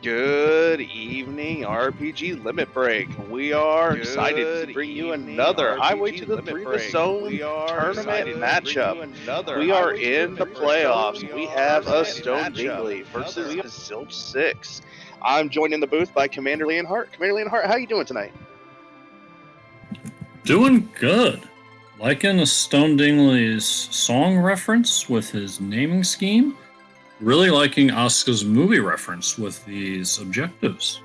Good evening, RPG Limit Break. We are excited to bring you another Highway to the Threemus Zone tournament matchup. We are in the playoffs. We have A Stone Dingley versus zilch6. I'm joined in the booth by Commander Leonhart. Commander Leonhart, how you doing tonight? Doing good. Liking A Stone Dingley's song reference with his naming scheme. Really liking Asuka's movie reference with these objectives.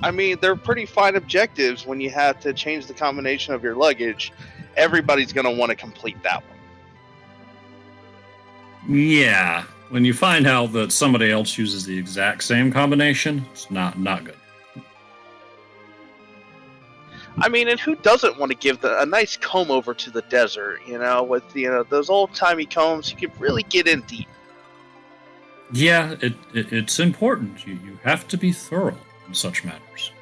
I mean, they're pretty fine objectives when you have to change the combination of your luggage. Everybody's going to want to complete that one. Yeah, when you find out that somebody else uses the exact same combination, it's not good. I mean, and who doesn't want to give a nice comb over to the desert, with, those old-timey combs, you can really get in deep. Yeah, it's important. You have to be thorough in such matters.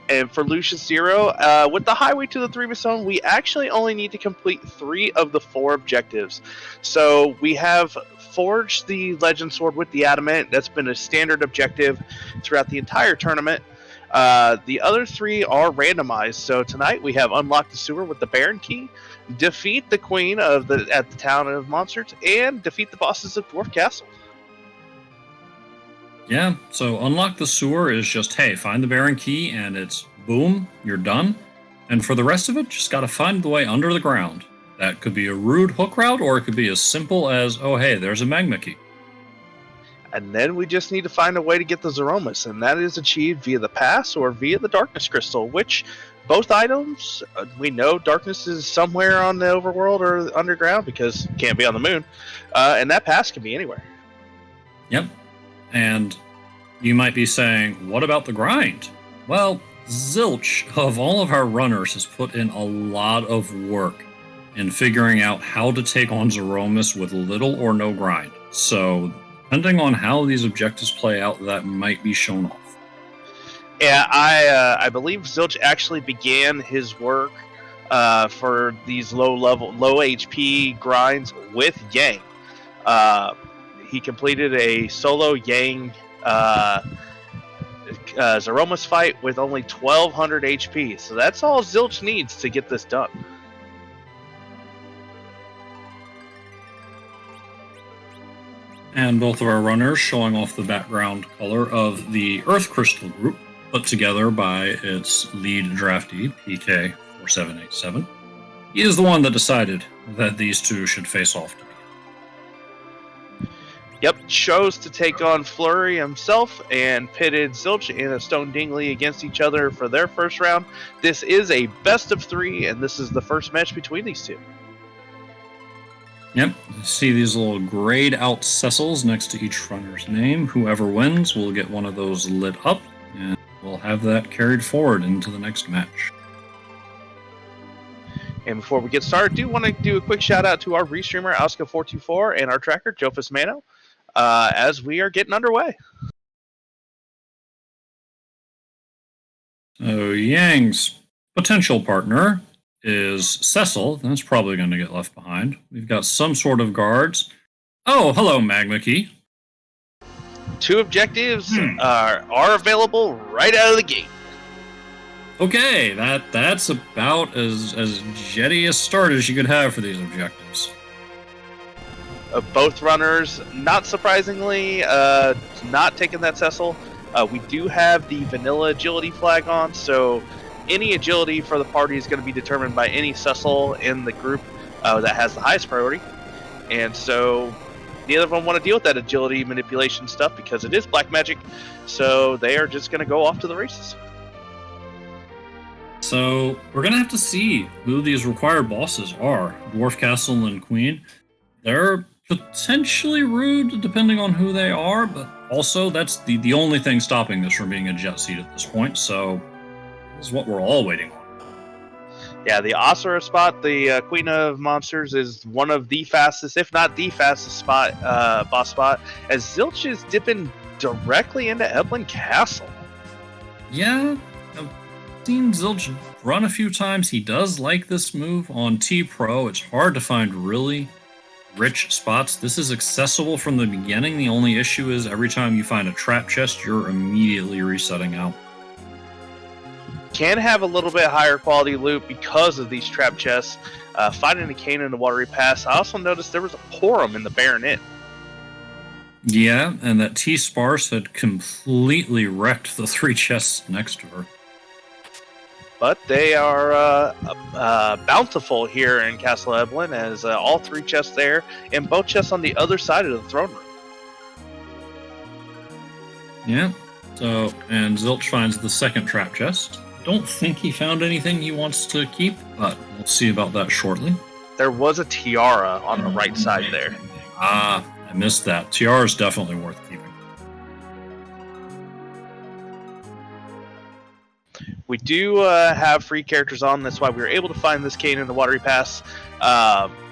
And for Lucius Zero, with the Highway to the Threemus Zone, we actually only need to complete 3 of the 4 objectives. So we have forged the Legend Sword with the Adamant. That's been a standard objective throughout the entire tournament. The other 3 are randomized. So tonight we have unlocked the sewer with the Baron Key, defeat the Queen at the Town of Monsters, and defeat the bosses of Dwarf Castle. Yeah, so unlock the sewer is just, hey, find the Baron Key, and it's boom, you're done. And for the rest of it, just gotta find the way under the ground. That could be a rude hook route, or it could be as simple as, oh, hey, there's a magma key. And then we just need to find a way to get the Zeromus, and that is achieved via the pass or via the Darkness Crystal, which both items, we know darkness is somewhere on the overworld or underground because it can't be on the moon, and that pass can be anywhere. Yep. And you might be saying, what about the grind? Well, Zilch, of all of our runners, has put in a lot of work in figuring out how to take on Zeromus with little or no grind. So, depending on how these objectives play out, that might be shown off. Yeah, I believe Zilch actually began his work for these low HP grinds with Yang. He completed a solo Yang Zeromus fight with only 1200 HP. So that's all Zilch needs to get this done. And both of our runners showing off the background color of the Earth Crystal group, put together by its lead draftee, PK4787. He is the one that decided that these two should face off together. Yep, chose to take on Flurry himself and pitted Zilch and A Stone Dingley against each other for their first round. This is a best of 3, and this is the first match between these two. Yep, you see these little grayed out Cecils next to each runner's name. Whoever wins will get one of those lit up, and we'll have that carried forward into the next match. And before we get started, I do want to do a quick shout out to our restreamer, Asuka424, and our tracker, Jofus Mano, as we are getting underway. So Yang's potential partner is Cecil. That's probably going to get left behind. We've got some sort of guards. Oh, hello, Magma Key. 2 objectives are available right out of the gate. Okay, that's about as jetty a start as you could have for these objectives. Both runners, not surprisingly, not taking that Cecil. We do have the vanilla agility flag on, so any agility for the party is going to be determined by any Cecil in the group that has the highest priority. And so neither of them want to deal with that agility manipulation stuff because it is black magic, so they are just going to go off to the races. So we're going to have to see who these required bosses are. Dwarf Castle and Queen. They're potentially rude depending on who they are, but also that's the only thing stopping this from being a jet seat at this point, so this is what we're all waiting on. Yeah, the Asura spot, the Queen of Monsters, is one of the fastest, if not the fastest boss spot, as Zilch is dipping directly into Eblin Castle. Yeah, I've seen Zilch run a few times. He does like this move on T-Pro. It's hard to find really rich spots. This is accessible from the beginning. The only issue is every time you find a trap chest, you're immediately resetting out. Can have a little bit higher quality loot because of these trap chests. Finding a cane in the watery pass. I also noticed there was a Porum in the Baronet. Yeah, and that T-Sparse had completely wrecked the 3 chests next to her. But they are bountiful here in Castle Evelyn, as all 3 chests there, and both chests on the other side of the throne room. Yeah, so, and Zilch finds the second trap chest. Don't think he found anything he wants to keep, but we'll see about that shortly. There was a tiara on the right side there. Ah, I missed that. Tiara is definitely worth keeping. We do have free characters on. That's why we were able to find this cane in the Watery Pass.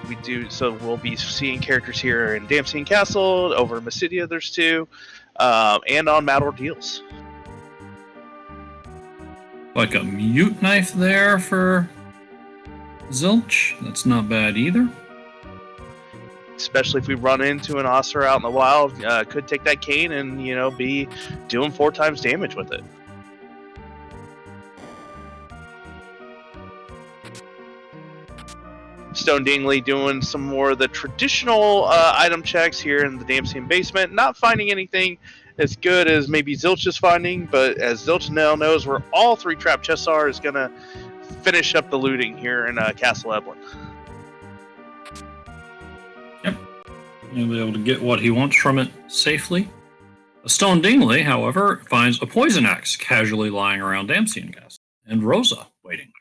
We do, so we'll be seeing characters here in Damcene Castle, over in Mysidia there's 2, and on Mad Ordeals. Like a mute knife there for Zilch. That's not bad either. Especially if we run into an Osir out in the wild, could take that cane and, you know, be doing 4 times damage with it. Stone Dingley doing some more of the traditional item checks here in the Damcene basement. Not finding anything as good as maybe Zilch is finding, but as Zilch now knows where all 3 trap chests are, is going to finish up the looting here in Castle Evelyn. Yep. He'll be able to get what he wants from it safely. A Stone Dingley, however, finds a poison axe casually lying around Damcene Castle, and Rosa waiting.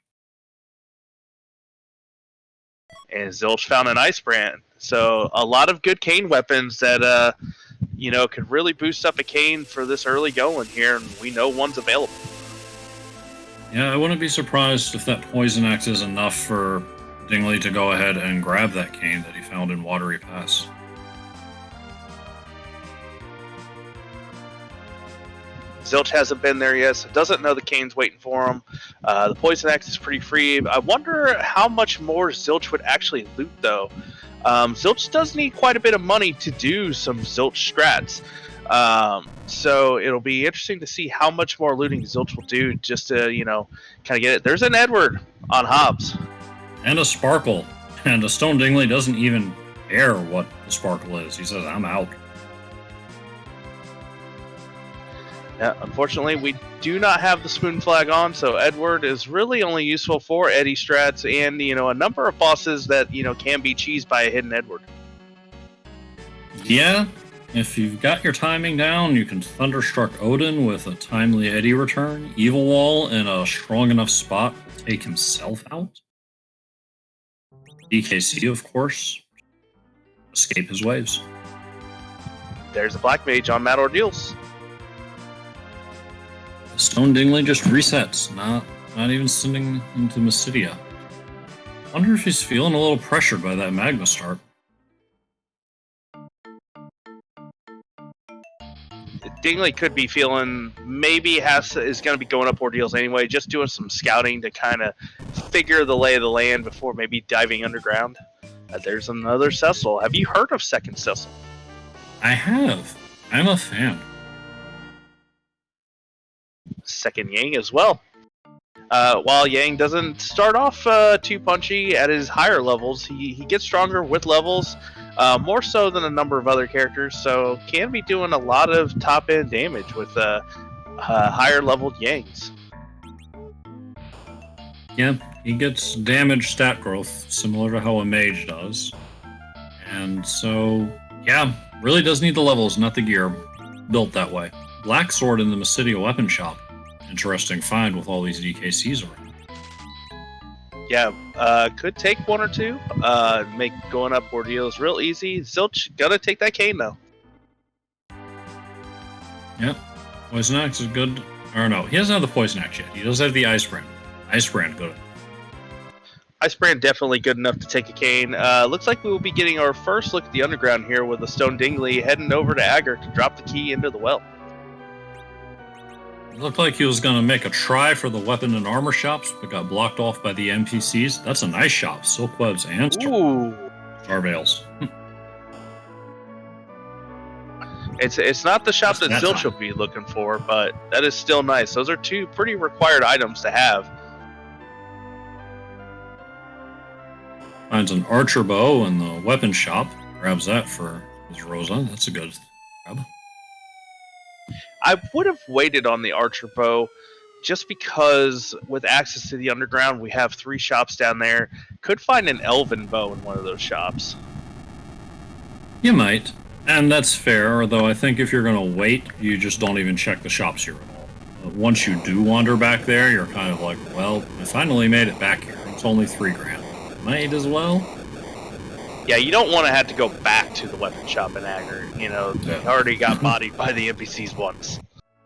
And Zilch found an Ice Brand. So a lot of good cane weapons that, you know, could really boost up a cane for this early going here, and we know one's available. Yeah, I wouldn't be surprised if that poison axe is enough for Dingley to go ahead and grab that cane that he found in Watery Pass. Zilch hasn't been there yet, so doesn't know the cane's waiting for him. The poison axe is pretty free. I wonder how much more Zilch would actually loot, though. Zilch does need quite a bit of money to do some Zilch strats. So it'll be interesting to see how much more looting Zilch will do just to, you know, kind of get it. There's an Edward on Hobbs. And a Sparkle. And a Stone Dingley doesn't even care what the Sparkle is. He says, I'm out. Yeah, unfortunately, we do not have the spoon flag on, so Edward is really only useful for Eddie strats and, you know, a number of bosses that, you know, can be cheesed by a hidden Edward. Yeah, if you've got your timing down, you can Thunderstruck Odin with a timely Eddie return. Evil Wall in a strong enough spot will take himself out. DKC, of course, escape his waves. There's a Black Mage on Mad Ordeals. Stone Dingley just resets, not even sending into Mysidia. Wonder if he's feeling a little pressured by that Magma start. Dingley could be feeling maybe is going to be going up Ordeals anyway, just doing some scouting to kind of figure the lay of the land before maybe diving underground. There's another Cecil. Have you heard of Second Cecil? I have. I'm a fan. Second Yang as well. While Yang doesn't start off too punchy at his higher levels, he gets stronger with levels, more so than a number of other characters, so can be doing a lot of top-end damage with higher leveled Yangs. Yeah, he gets damage stat growth, similar to how a mage does. And so, yeah, really does need the levels, not the gear. Built that way. Black Sword in the Mysidia Weapon Shop. Interesting find with all these DKCs around. Yeah, could take 1 or 2. Make going up Ordeals real easy. Zilch gotta take that cane though. Yep. Poison Axe is good. Or no, he doesn't have the Poison Axe yet. He does have the Ice Brand. Ice Brand, good. Ice Brand definitely good enough to take a cane. Looks like we will be getting our first look at the underground here with a Stone Dingley heading over to Agar to drop the key into the well. It looked like he was going to make a try for the weapon and armor shops, but got blocked off by the NPCs. That's a nice shop. Silk webs and Ooh. Starveils. It's not the shop that That's Zilch will be looking for, but that is still nice. Those are two pretty required items to have. Finds an archer bow in the weapon shop. Grabs that for his Rosa. That's a good grab. I would have waited on the archer bow just because with access to the underground, we have 3 shops down there. Could find an elven bow in one of those shops. You might. And that's fair, though I think if you're going to wait, you just don't even check the shops here at all. Once you do wander back there, you're kind of like, well, I finally made it back here. It's only $3,000. Might as well. Yeah, you don't want to have to go back to the weapon shop in Agar. You know, you already got bodied by the NPCs once.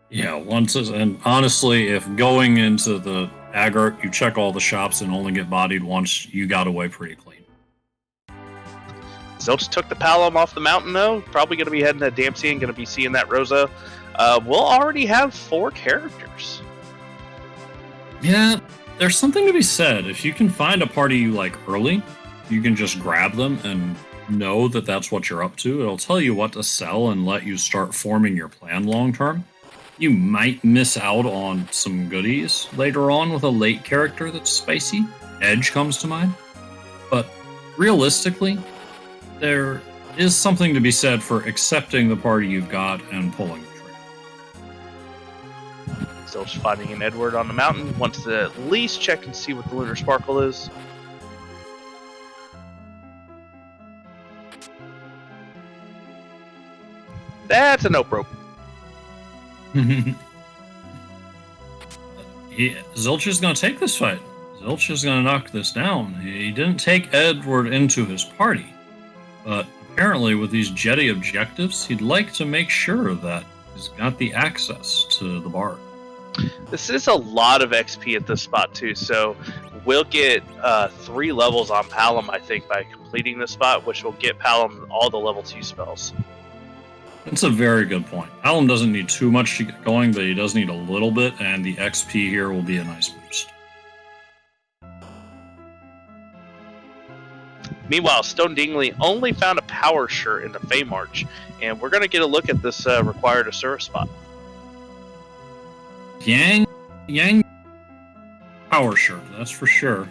Yeah, once. And honestly, if going into the Agar, you check all the shops and only get bodied once, you got away pretty clean. Zilch took the Palom off the mountain, though. Probably going to be heading to Dempsey and going to be seeing that Rosa. We'll already have 4 characters. Yeah, there's something to be said. If you can find a party you like early, you can just grab them and know that that's what you're up to. It'll tell you what to sell and let you start forming your plan long term. You might miss out on some goodies later on with a late character that's spicy. Edge comes to mind. But realistically, there is something to be said for accepting the party you've got and pulling the trigger. Zilch finding an Edward on the mountain. Wants to at least check and see what the Lunar Sparkle is. That's a nope rope. Zilch is going to take this fight. Zilch is going to knock this down. He didn't take Edward into his party, but apparently with these jetty objectives, he'd like to make sure that he's got the access to the bard. This is a lot of XP at this spot too, so we'll get 3 levels on Palom, I think, by completing this spot, which will get Palom all the level 2 spells. That's a very good point. Palom doesn't need too much to get going, but he does need a little bit, and the XP here will be a nice boost. Meanwhile, Stone Dingley only found a power shirt in the Fey March, and we're going to get a look at this required Asura spot. Yang power shirt, that's for sure.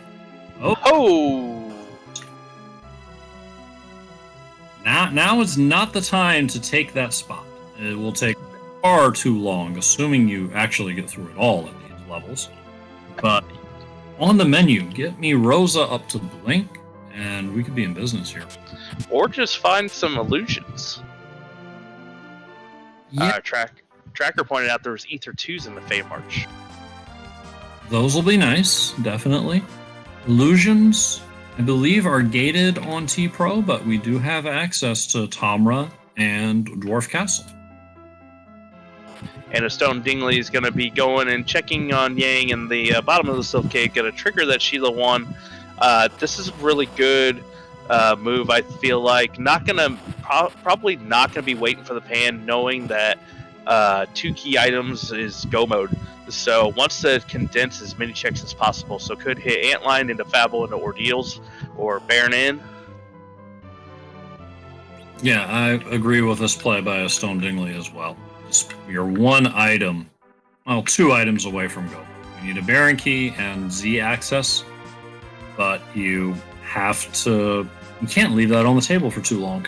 Oh! Now is not the time to take that spot. It will take far too long, assuming you actually get through it all at these levels. But on the menu, get me Rosa up to Blink, and we could be in business here. Or just find some illusions. Yeah. Tracker pointed out there was Ether 2s in the Fey March. Those will be nice, definitely. Illusions, I believe, are gated on T-Pro, but we do have access to Tamra and Dwarf Castle. And A Stone Dingley is going to be going and checking on Yang in the bottom of the Silk Cave, going to trigger that Sheila 1. This is a really good move, I feel like. Probably not going to be waiting for the pan, knowing that 2 key items is go mode. So wants to condense as many checks as possible. So could hit Antlion into Fable into Ordeals or Baron in. Yeah, I agree with this play by A Stone Dingley as well. You're 1 item, well, 2 items away from go. You need a Baron key and Z access, but you can't leave that on the table for too long.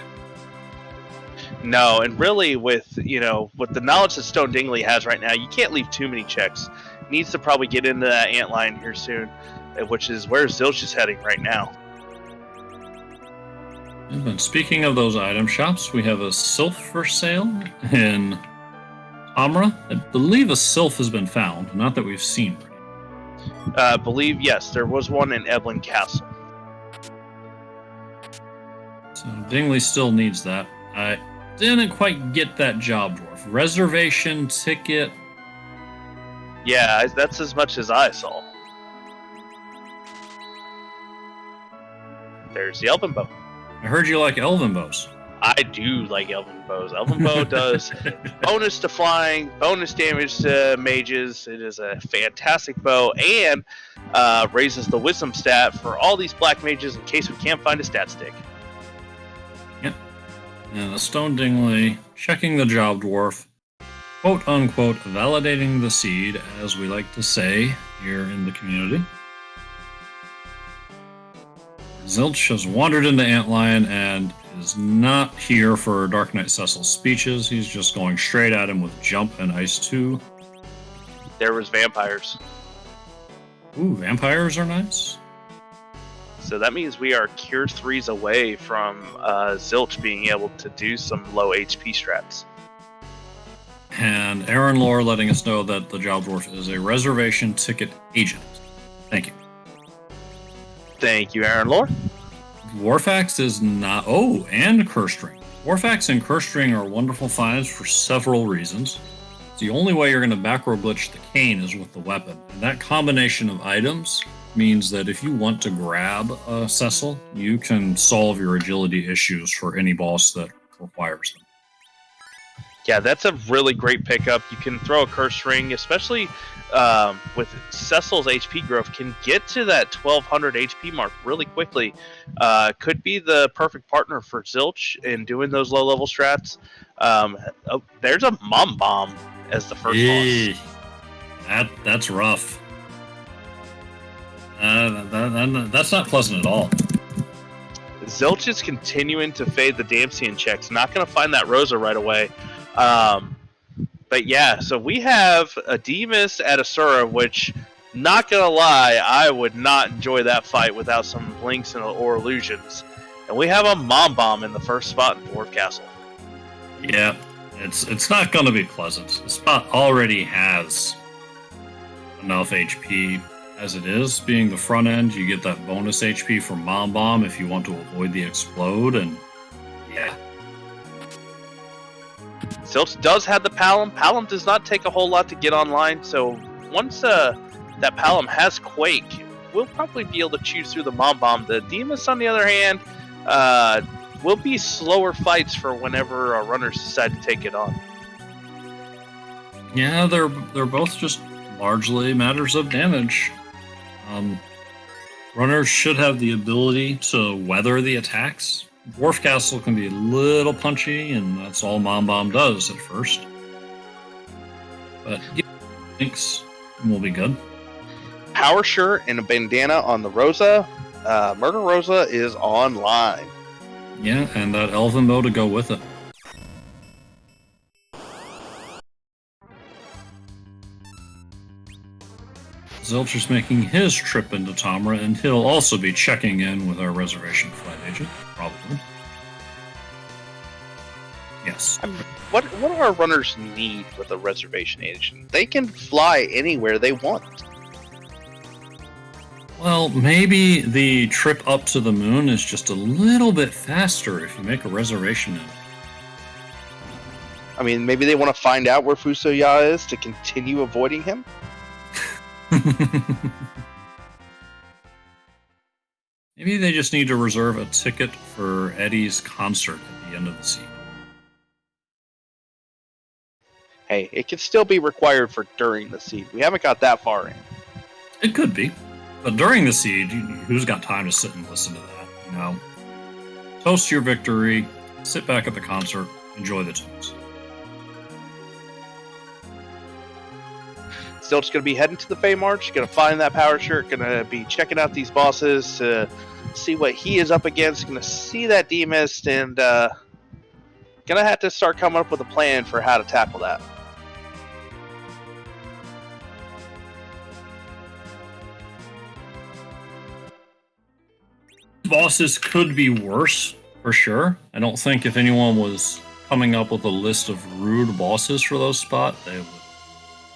No, and really with the knowledge that Stone Dingley has right now, you can't leave too many checks. Needs to probably get into that Antlion here soon, which is where Zilch is heading right now. And speaking of those item shops, we have a Sylph for sale in Tamra. I believe a Sylph has been found, not that we've seen. I believe, yes, there was one in Evelyn Castle. So Dingley still needs that. I didn't quite get that job, Dwarf. Reservation ticket. Yeah, that's as much as I saw. There's the Elven Bow. I heard you like Elven Bows. I do like Elven Bows. Elven Bow does bonus to flying, bonus damage to mages. It is a fantastic bow, and raises the wisdom stat for all these black mages in case we can't find a stat stick. Yep. And a Stone Dingley checking the job dwarf, quote unquote, validating the seed, as we like to say here in the community. Zilch has wandered into Antlion and is not here for Dark Knight Cecil's speeches. He's just going straight at him with Jump and Ice 2. There was vampires. Ooh, vampires are nice. So that means we are Cure 3s away from Zilch being able to do some low HP strats. And Aaron Lore letting us know that the job dwarf is a reservation ticket agent. Thank you. Thank you, Aaron Lore. Dwarfax is not... Oh, and Curstring. Dwarfax and Curstring are wonderful finds for several reasons. The only way you're going to macro glitch the cane is with the weapon. And that combination of items means that if you want to grab Cecil, you can solve your agility issues for any boss that requires them. Yeah, that's a really great pickup. You can throw a curse ring, especially with Cecil's HP growth, can get to that 1200 HP mark really quickly. Could be the perfect partner for Zilch in doing those low level strats. There's a Mom Bomb as the first boss. That's rough. That's not pleasant at all. Zilch is continuing to fade the Damsian checks. Not going to find that Rosa right away. But yeah, so we have a Demus at Asura, which, not going to lie, I would not enjoy that fight without some blinks or illusions. And we have a Mom Bomb in the first spot in Dwarf Castle. Yeah, it's not going to be pleasant. The spot already has enough HP as it is. Being the front end, you get that bonus HP from Mom Bomb if you want to avoid the explode, and yeah. Zilch does have the Palom. Palom does not take a whole lot to get online, so once that Palom has Quake, we'll probably be able to choose through the Mom Bomb. The Demus, on the other hand, will be slower fights for whenever our runners decide to take it on. Yeah, they're both just largely matters of damage. Runners should have the ability to weather the attacks. Dwarf Castle can be a little punchy, and that's all Mom Bomb does at first. But yeah, thanks, we'll be good. Power shirt and a bandana on the Rosa. Murder Rosa is online. Yeah, and that Elven bow to go with it. Zilch is making his trip into Tamra, and he'll also be checking in with our reservation flight agent, probably. Yes. What do our runners need with a reservation agent? They can fly anywhere they want. Well, maybe the trip up to the moon is just a little bit faster if you make a reservation in it. I mean, maybe they want to find out where Fusoya is to continue avoiding him? Maybe they just need to reserve a ticket for Eddie's concert at the end of the seed. Hey, it can still be required for during the seed. We haven't got that far in. It could be. But during the siege, who's got time to sit and listen to that, you know? Toast your victory, sit back at the concert, enjoy the tunes. Still just going to be heading to the Fey March, going to find that power shirt, going to be checking out these bosses to see what he is up against, going to see that Demist, and going to have to start coming up with a plan for how to tackle that. Bosses could be worse, for sure. I don't think if anyone was coming up with a list of rude bosses for those spots, they would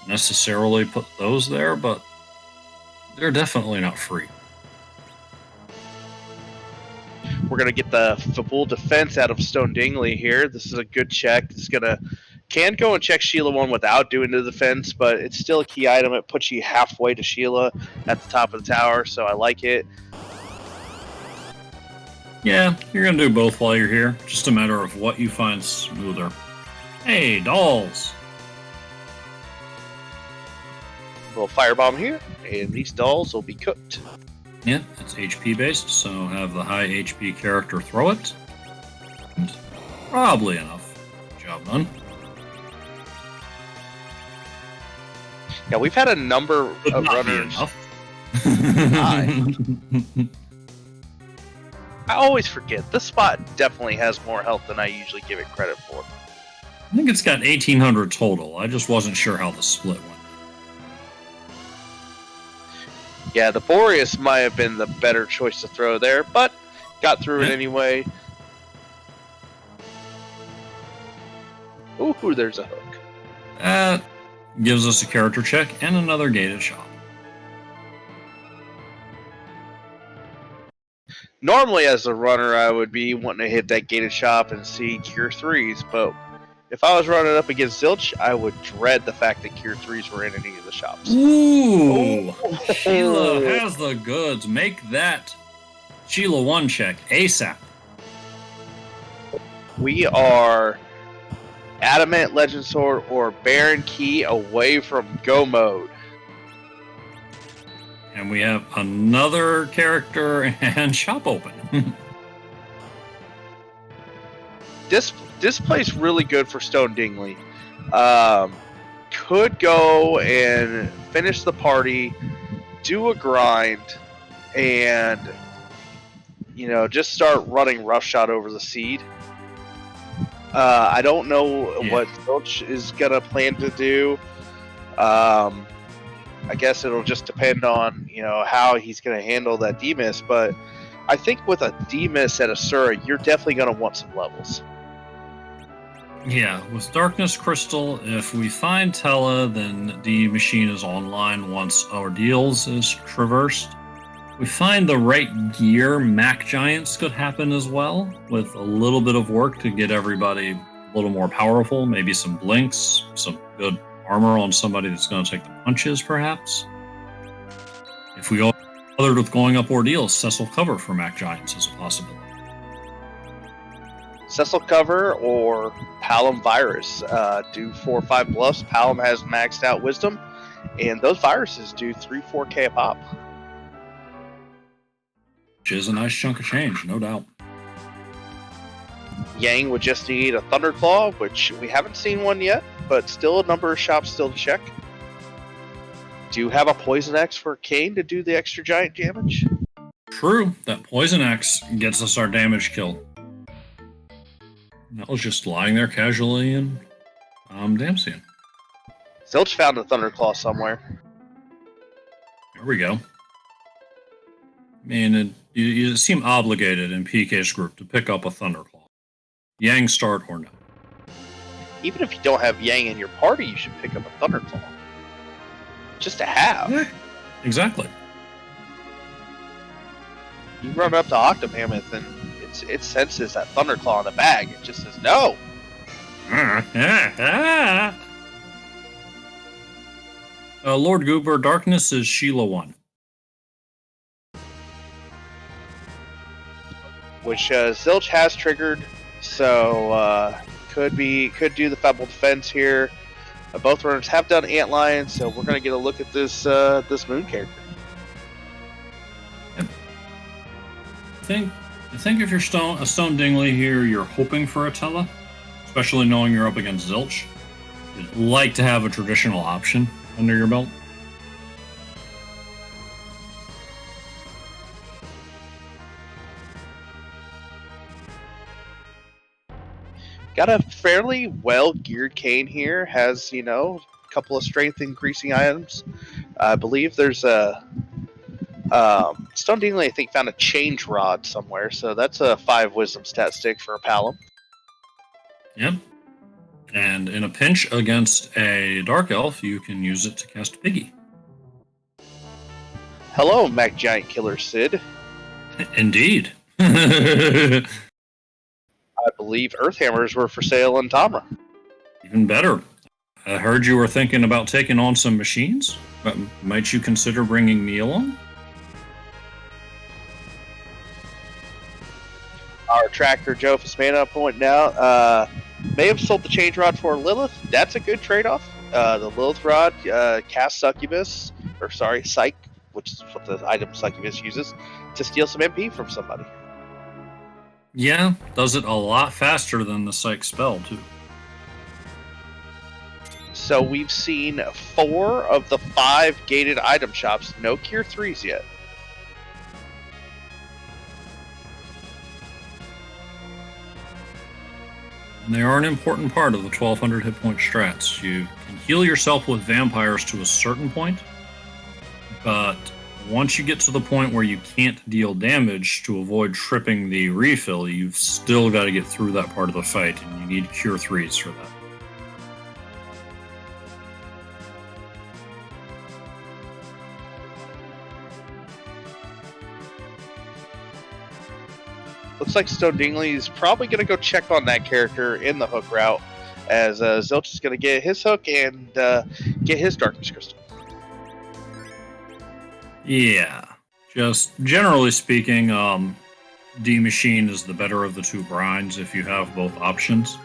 necessarily put those there, but they're definitely not free. We're going to get the full defense out of Stone Dingley here. This is a good check. It's going to can go and check Sheila 1 without doing the defense, but it's still a key item. It puts you halfway to Sheila at the top of the tower, so I like it. Yeah, you're going to do both while you're here. Just a matter of what you find smoother. Hey, dolls! A little firebomb here, and these dolls will be cooked. Yeah, it's HP based, so have the high HP character throw it. And Probably enough. Job done. Yeah, we've had a number Would of not be runners. enough. I always forget. This spot definitely has more health than I usually give it credit for. I think it's got 1,800 total. I just wasn't sure how the split went. Yeah, the Boreas might have been the better choice to throw there, but got through it anyway. Ooh, there's a hook. That gives us a character check and another gated shop. Normally, as a runner, I would be wanting to hit that gated shop and see Cure 3s, but if I was running up against Zilch, I would dread the fact that Cure 3s were in any of the shops. Ooh! Sheila has the goods. Make that Sheila 1 check ASAP. We are Adamant, Legend Sword, or Baron Key away from go mode. And we have another character and shop open. This plays really good for Stone Dingley. Could go and finish the party, do a grind, and just start running roughshod over the seed. I don't know what Zilch is gonna plan to do. I guess it'll just depend on how he's gonna handle that D-miss, but I think with a D-miss at Asura, you're definitely gonna want some levels. Yeah, with Darkness Crystal, if we find Tella, then the machine is online once Ordeals is traversed. We find the right gear, Mac Giants could happen as well, with a little bit of work to get everybody a little more powerful, maybe some blinks, some good armor on somebody that's going to take the punches, perhaps. If we go bothered with going up Ordeals, Cecil Cover for Mac Giants is a possibility. Cecil Cover or Palom Virus do 4 or 5 bluffs. Palom has maxed out Wisdom, and those viruses do 3-4k a pop. Which is a nice chunk of change, no doubt. Yang would just need a Thunderclaw, which we haven't seen one yet, but still a number of shops still to check. Do have a Poison Axe for Kane to do the extra giant damage? True, that Poison Axe gets us our damage kill. That was just lying there casually and Damsian. Zilch found a Thunderclaw somewhere. There we go. I mean, you seem obligated in PK's group to pick up a Thunderclaw. Yang start or no. Even if you don't have Yang in your party, you should pick up a Thunderclaw. Just to have. Yeah, exactly. You run up to Octomammoth and it senses that Thunderclaw in the bag. It just says no. Lord Goober, Darkness is Sheila 1. Which Zilch has triggered, so could do the Febble Defense here. Both runners have done Antlion, so we're gonna get a look at this Moon character. Yep. I think if you're a Stone Dingley here, you're hoping for a Tella, especially knowing you're up against Zilch. You'd like to have a traditional option under your belt. Got a fairly well-geared Kane here. Has, a couple of strength-increasing items. I believe there's a... Stone Dingley, I think, found a Change Rod somewhere, so that's a 5 Wisdom stat stick for a Palom. Yep. And in a pinch against a Dark Elf, you can use it to cast Piggy. Hello, Mac Giant Killer Sid. Indeed. I believe Earthhammers were for sale in Tamra. Even better. I heard you were thinking about taking on some machines. Might you consider bringing me along? Our tracker, Joe Fismana, pointing out, may have sold the Change Rod for Lilith. That's a good trade-off. The Lilith Rod casts Succubus, Psych, which is what the item Succubus uses, to steal some MP from somebody. Yeah, does it a lot faster than the Psych spell, too. So we've seen 4 of the 5 gated item shops. No Cure 3s yet. And they are an important part of the 1200 hit point strats. You can heal yourself with vampires to a certain point, but once you get to the point where you can't deal damage to avoid tripping the refill, you've still got to get through that part of the fight, and you need Cure 3s for that. Looks like Stone Dingley is probably going to go check on that character in the hook route, as Zilch is going to get his hook and get his Darkness Crystal. Yeah, just generally speaking, D-Machine is the better of the two grinds if you have both options.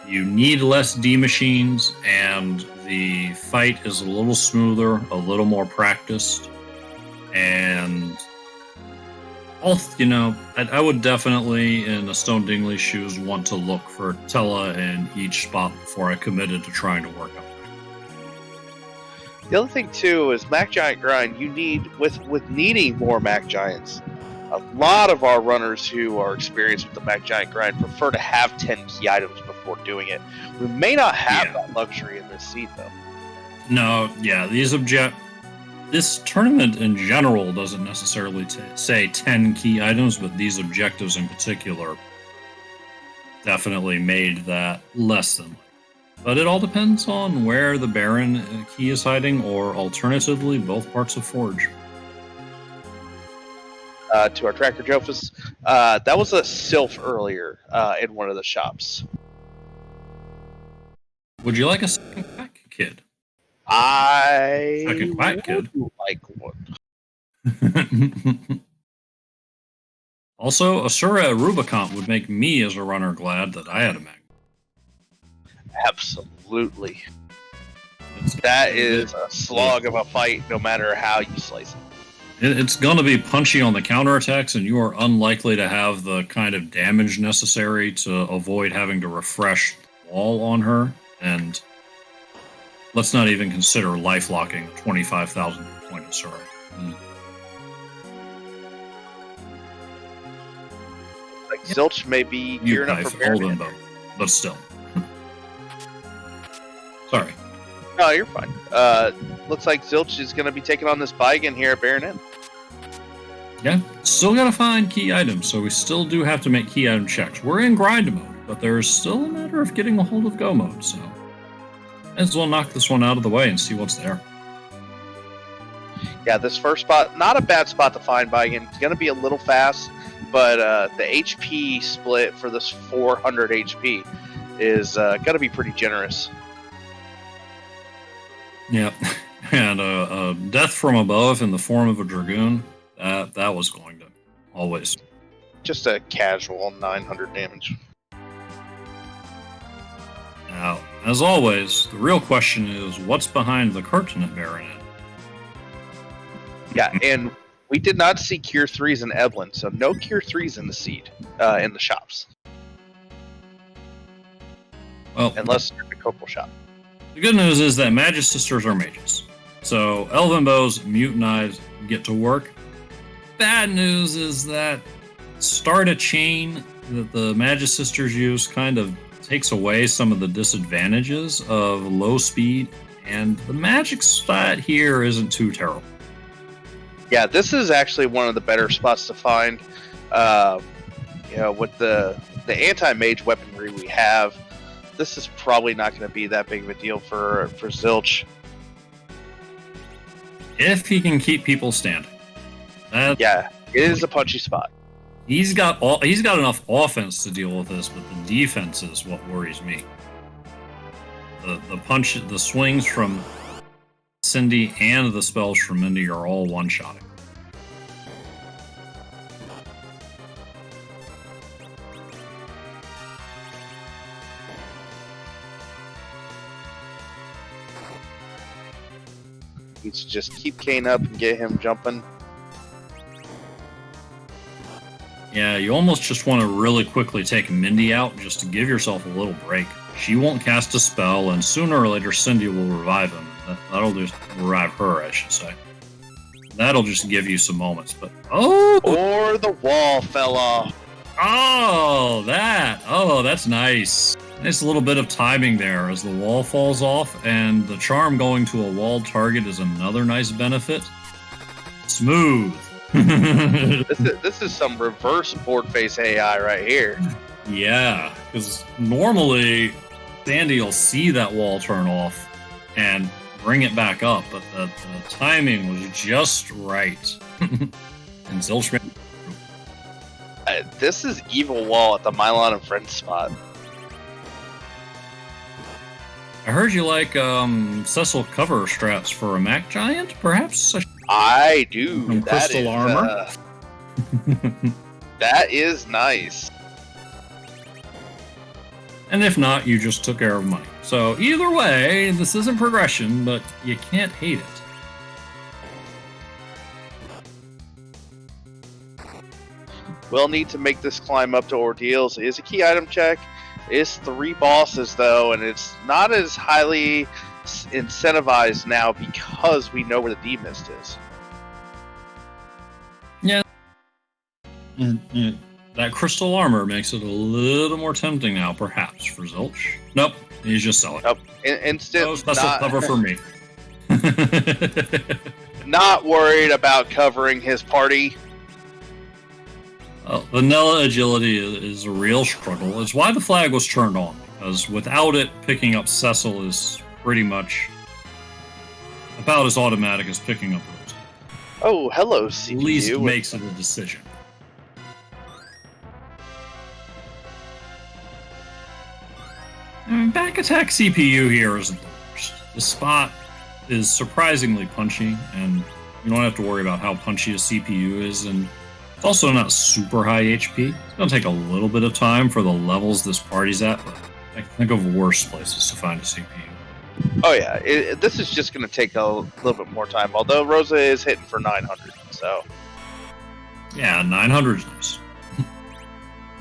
You need less D-Machines, and the fight is a little smoother, a little more practiced, and I would definitely, in a Stone Dingley shoes, want to look for Tella in each spot before I committed to trying to work out. The other thing too is Mac Giant grind. You need with needing more Mac Giants. A lot of our runners who are experienced with the Mac Giant grind prefer to have 10 key items before doing it. We may not have that luxury in this seed though. No, yeah, this tournament in general doesn't necessarily say 10 key items, but these objectives in particular definitely made that less than. But it all depends on where the Baron key is hiding, or alternatively, both parts of Forge. To our tracker, Jofus, that was a Sylph earlier in one of the shops. Would you like a second pack, kid? I would like one. Also, Asura Rubicon would make me as a runner glad that I had a mag. Absolutely. That is a slog of a fight, no matter how you slice it. It's going to be punchy on the counterattacks, and you are unlikely to have the kind of damage necessary to avoid having to refresh the wall on her. And let's not even consider life locking 25,000 point Asura. Like Zilch may be gearing up for Baron, but still. Sorry. No, you're fine. Looks like Zilch is going to be taking on this Baigan here at Baronet. Yeah, still got to find key items, so we still do have to make key item checks. We're in grind mode, but there's still a matter of getting a hold of go mode, so might as well knock this one out of the way and see what's there. Yeah, this first spot, not a bad spot to find Baigan. It's going to be a little fast, but the HP split for this 400 HP is going to be pretty generous. Yeah, and a death from above in the form of a Dragoon, that was going to always. Just a casual 900 damage. Now, as always, the real question is, what's behind the curtain at Baronet? Yeah, and we did not see Cure 3s in Evelyn, so no Cure 3s in the seed, in the shops. Well, unless you're in the Copal shop. The good news is that Magus Sisters are mages. So Elven Bows, Mutant Knives get to work. Bad news is that start a chain that the Magus Sisters use kind of takes away some of the disadvantages of low speed, and the magic stat here isn't too terrible. Yeah, this is actually one of the better spots to find. With the anti-mage weaponry we have, this is probably not going to be that big of a deal for Zilch. If he can keep people standing. Yeah, it is a punchy spot. He's got enough offense to deal with this, but the defense is what worries me. The swings from Cindy and the spells from Mindy are all one-shotting. Needs to just keep Kane up and get him jumping. Yeah, you almost just want to really quickly take Mindy out just to give yourself a little break. She won't cast a spell, and sooner or later Cindy will revive him. That'll just revive her, I should say. That'll just give you some moments, but Or the wall fell off. Oh, that's nice. Nice little bit of timing there as the wall falls off, and the charm going to a walled target is another nice benefit. Smooth. This is some reverse board face AI right here. Yeah, because normally Sandy will see that wall turn off and bring it back up, but the timing was just right. And Zilch. This is evil wall at the Mylon and Friends spot. I heard you like Cecil cover straps for a Mac Giant, perhaps? I do. Some crystal armor. That is nice. And if not, you just took care of money. So either way, this isn't progression, but you can't hate it. We'll need to make this climb up to ordeals. It is a key item check. It is 3 bosses, though, and it's not as highly incentivized now because we know where the D-Mist is. Yeah. That crystal armor makes it a little more tempting now, perhaps, for Zilch. Nope, he's just selling. Nope. Instant. No special cover for me. Not worried about covering his party. Vanilla agility is a real struggle. It's why the flag was turned on, because without it, picking up Cecil is pretty much about as automatic as picking up Rose. Oh, hello, CPU. At least makes it a decision. Back attack CPU here isn't the worst. The spot is surprisingly punchy, and you don't have to worry about how punchy a CPU is, and it's also not super high HP. It's going to take a little bit of time for the levels this party's at, but I can think of worse places to find a CPU. Oh yeah, this is just going to take a little bit more time, although Rosa is hitting for 900, so... Yeah, 900 is nice.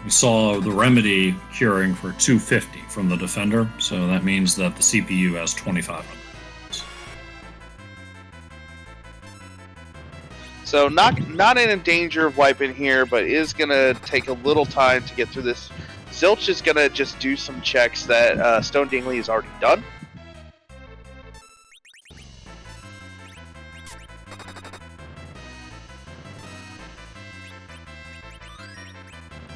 We saw the Remedy curing for 250 from the Defender, so that means that the CPU has 2500. So not in danger of wiping here, but is going to take a little time to get through this. Zilch is going to just do some checks that Stone Dingley has already done.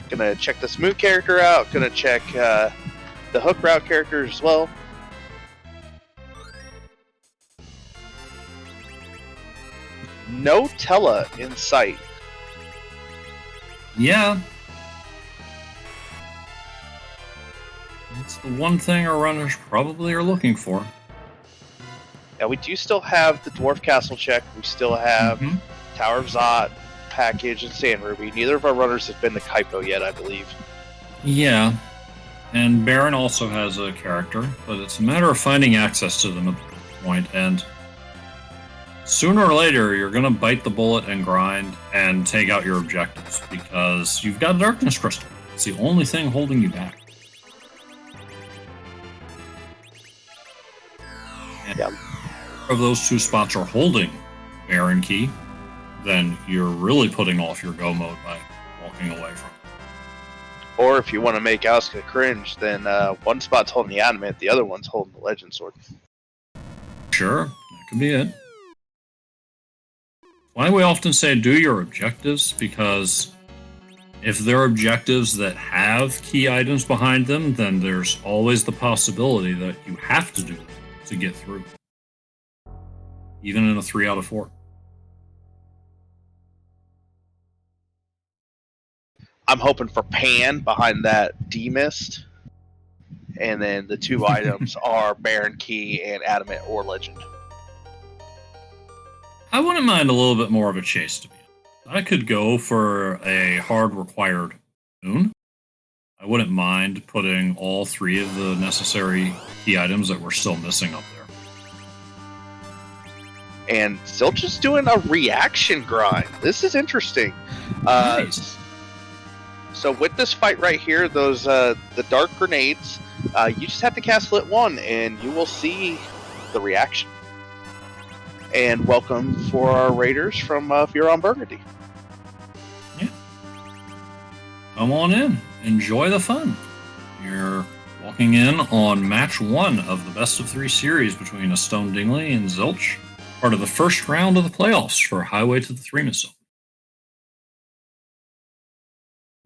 Gonna check the smooth character out. Gonna check the hook route character as well. No Tella in sight. Yeah. That's the one thing our runners probably are looking for. Yeah, we do still have the Dwarf Castle check. We still have Tower of Zot, Package, and Sand Ruby. Neither of our runners have been to Kaipo yet, I believe. Yeah. And Baron also has a character, but it's a matter of finding access to them at this point, and sooner or later, you're going to bite the bullet and grind and take out your objectives, because you've got a Darkness Crystal. It's the only thing holding you back. And if those two spots are holding Baron Key, then you're really putting off your go mode by walking away from it. Or if you want to make Asuka cringe, then one spot's holding the Adamant, the other one's holding the Legend Sword. Sure, that could be it. Why we often say do your objectives, because if they're objectives that have key items behind them, then there's always the possibility that you have to do them to get through. Even in a 3 out of 4. I'm hoping for Pan behind that D-Mist. And then the two items are Baron Key and Adamant or Legend. I wouldn't mind a little bit more of a chase, to be honest. I could go for a hard required moon. I wouldn't mind putting all 3 of the necessary key items that we're still missing up there. And Zilch is doing a reaction grind. This is interesting. Nice. So with this fight right here, those the dark grenades, you just have to cast Lit 1 and you will see the reaction. And welcome for our raiders from Furon Burgundy. Yeah. Come on in. Enjoy the fun. You're walking in on match 1 of the best of 3 series between A Stone Dingley and Zilch, part of the first round of the playoffs for Highway to the Threemus.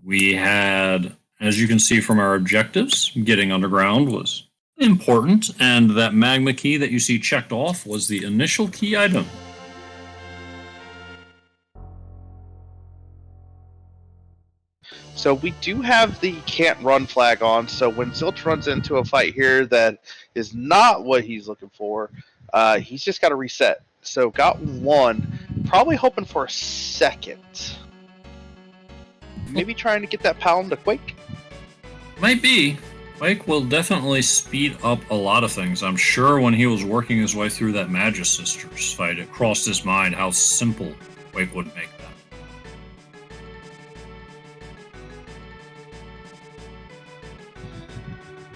We had, as you can see from our objectives, getting underground was important, and that magma key that you see checked off was the initial key item. So we do have the can't run flag on, so when Zilch runs into a fight here that is not what he's looking for, he's just got to reset. So got 1, probably hoping for a second. Maybe trying to get that pound to Quake? Might be. Quake will definitely speed up a lot of things. I'm sure when he was working his way through that Magus Sisters fight, it crossed his mind how simple Quake would make that.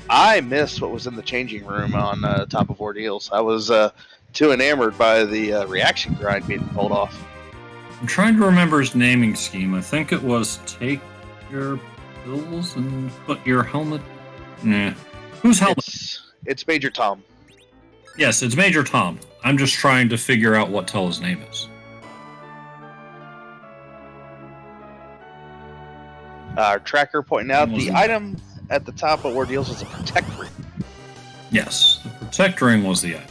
I missed what was in the changing room on top of Ordeals. I was too enamored by the reaction grind being pulled off. I'm trying to remember his naming scheme. I think it was take your pills and put your helmet. Nah. Whose helmet? It's Major Tom. Yes, it's Major Tom. I'm just trying to figure out what his name is. Our tracker pointing out the item at the top of Ordeals is a Protect Ring. Yes, the Protect Ring was the item.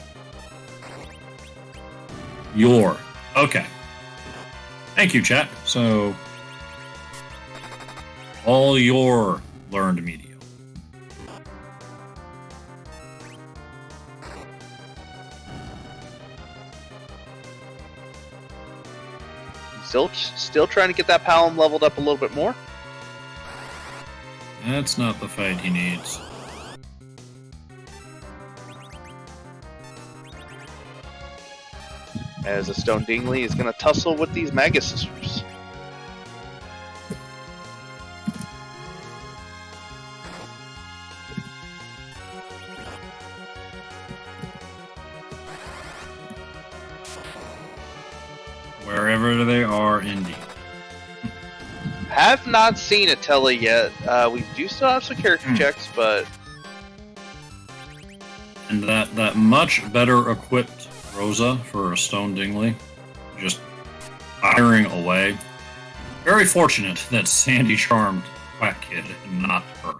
Your. Okay. Thank you, chat. So, all your learned media. Zilch still trying to get that Palom leveled up a little bit more. That's not the fight he needs. As A Stone Dingley is going to tussle with these Magus Sisters. Wherever they are, indeed. Have not seen Atella yet. We do still have some character checks, but... And that much better equipped Rosa for A Stone Dingley, just firing away. Very fortunate that Sandy charmed Quack Kid and not her.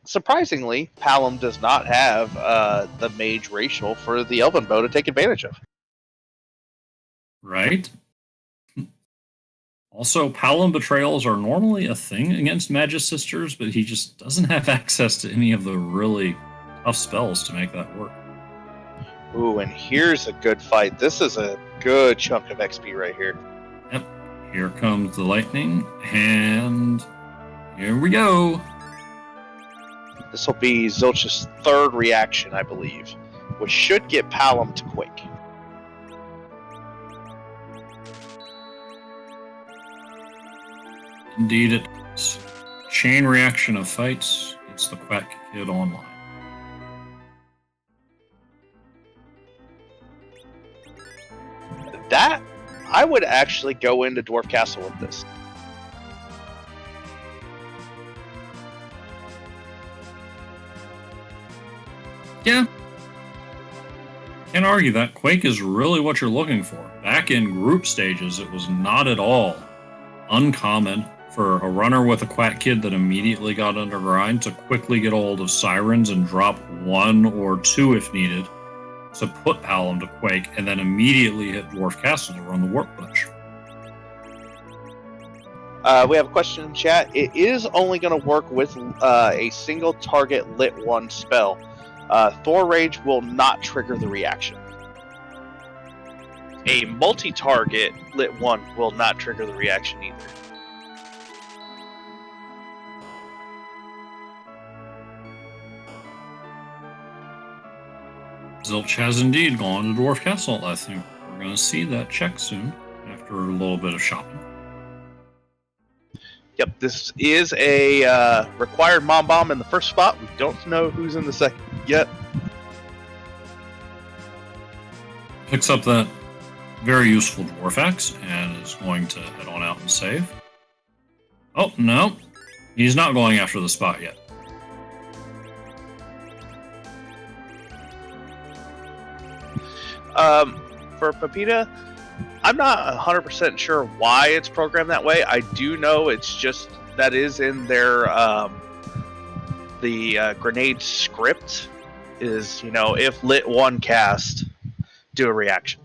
Surprisingly, Palom does not have the mage racial for the Elven Bow to take advantage of. Right? Also, Palom betrayals are normally a thing against Magus Sisters, but he just doesn't have access to any of the really tough spells to make that work. Ooh, and here's a good fight. This is a good chunk of XP right here. Yep. Here comes the lightning, and here we go. This will be Zilch's 3rd reaction, I believe, which should get Palom to Quake. Indeed it is. Chain reaction of fights gets the Quack Kid online. That, I would actually go into Dwarf Castle with this. Yeah. Can't argue that. Quake is really what you're looking for. Back in group stages, it was not at all uncommon for a runner with a Quack Kid that immediately got under grind to quickly get a hold of Sirens and drop 1 or 2 if needed to put Palom to Quake, and then immediately hit Dwarf Castle to run the Warp Push. We have a question in chat. It is only going to work with a single target Lit 1 spell. Thor Rage will not trigger the reaction. A multi-target Lit 1 will not trigger the reaction either. Zilch has indeed gone to Dwarf Castle. I think we're going to see that check soon after a little bit of shopping. Yep, this is a required Mom Bomb in the first spot. We don't know who's in the second yet. Picks up that very useful Dwarf Axe and is going to head on out and save. Oh, no. He's not going after the spot yet. For Pepita, I'm not 100% sure why it's programmed that way. I do know it's just that is in their the grenade script is, if lit one cast, do a reaction.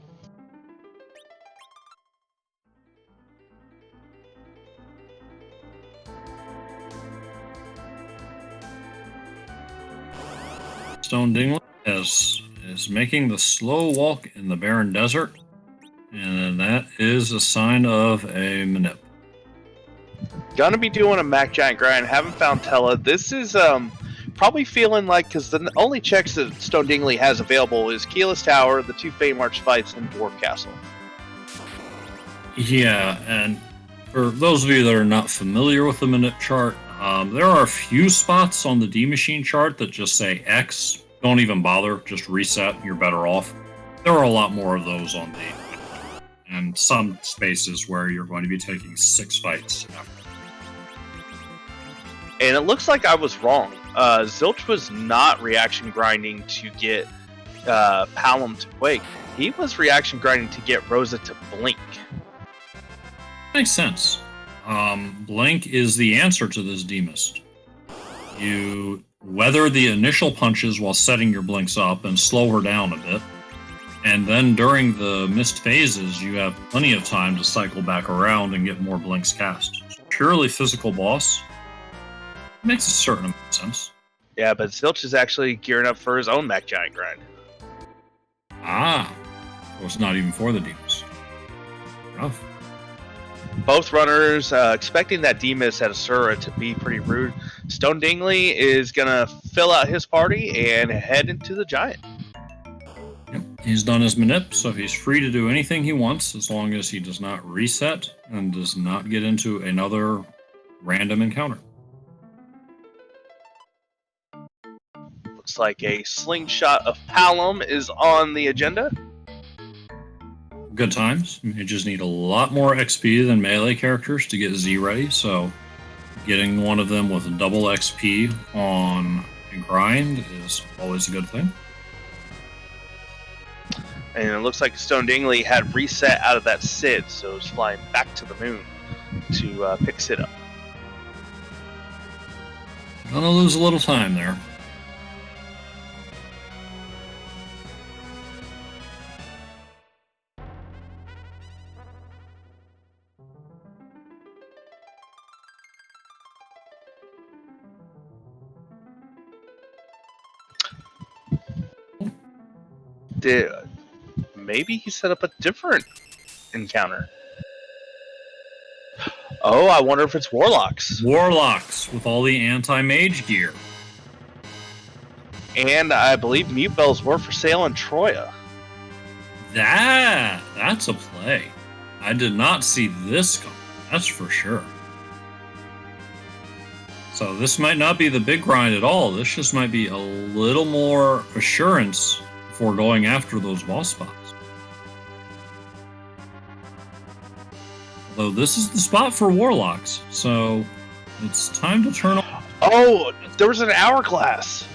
Stone Dingley is making the slow walk in the barren desert, and that is a sign of a manip. Gonna be doing a Mac Giant grind. Haven't found Tella. This is probably feeling like, because the only checks that Stone Dingley has available is Keyless Tower, the 2 Fey March fights, and Dwarf Castle. Yeah, and for those of you that are not familiar with the manip chart, there are a few spots on the D Machine chart that just say X. Don't even bother, just reset, you're better off. There are a lot more of those on the, and some spaces where you're going to be taking 6 fights after. And it looks like I was wrong. Zilch was not reaction grinding to get Palom to Quake. He was reaction grinding to get Rosa to Blink. Makes sense. Blink is the answer to this Demist. You weather the initial punches while setting your blinks up and slow her down a bit. And then during the missed phases, you have plenty of time to cycle back around and get more blinks cast. Purely physical boss. Makes a certain amount of sense. Yeah, but Zilch is actually gearing up for his own Mac Giant grind. Ah. So it's not even for the Demist. Rough. Both runners expecting that Demus at Asura to be pretty rude. Stone Dingley is going to fill out his party and head into the Giant. Yep. He's done his manip, so he's free to do anything he wants as long as he does not reset and does not get into another random encounter. Looks like a slingshot of Palom is on the agenda. Good times. You just need a lot more XP than melee characters to get Z ready, so getting one of them with double XP on a grind is always a good thing. And it looks like Stone Dingley had reset out of that Sid, so he's flying back to the moon to pick Sid up. Gonna lose a little time there. Maybe he set up a different encounter. Oh, I wonder if it's Warlocks. Warlocks with all the anti-mage gear. And I believe Mute Bells were for sale in Troya. That's a play. I did not see this coming, that's for sure. So this might not be the big grind at all. This just might be a little more assurance for going after those boss spots. Although this is the spot for Warlocks, so it's time to turn on. Oh, there was an hourglass.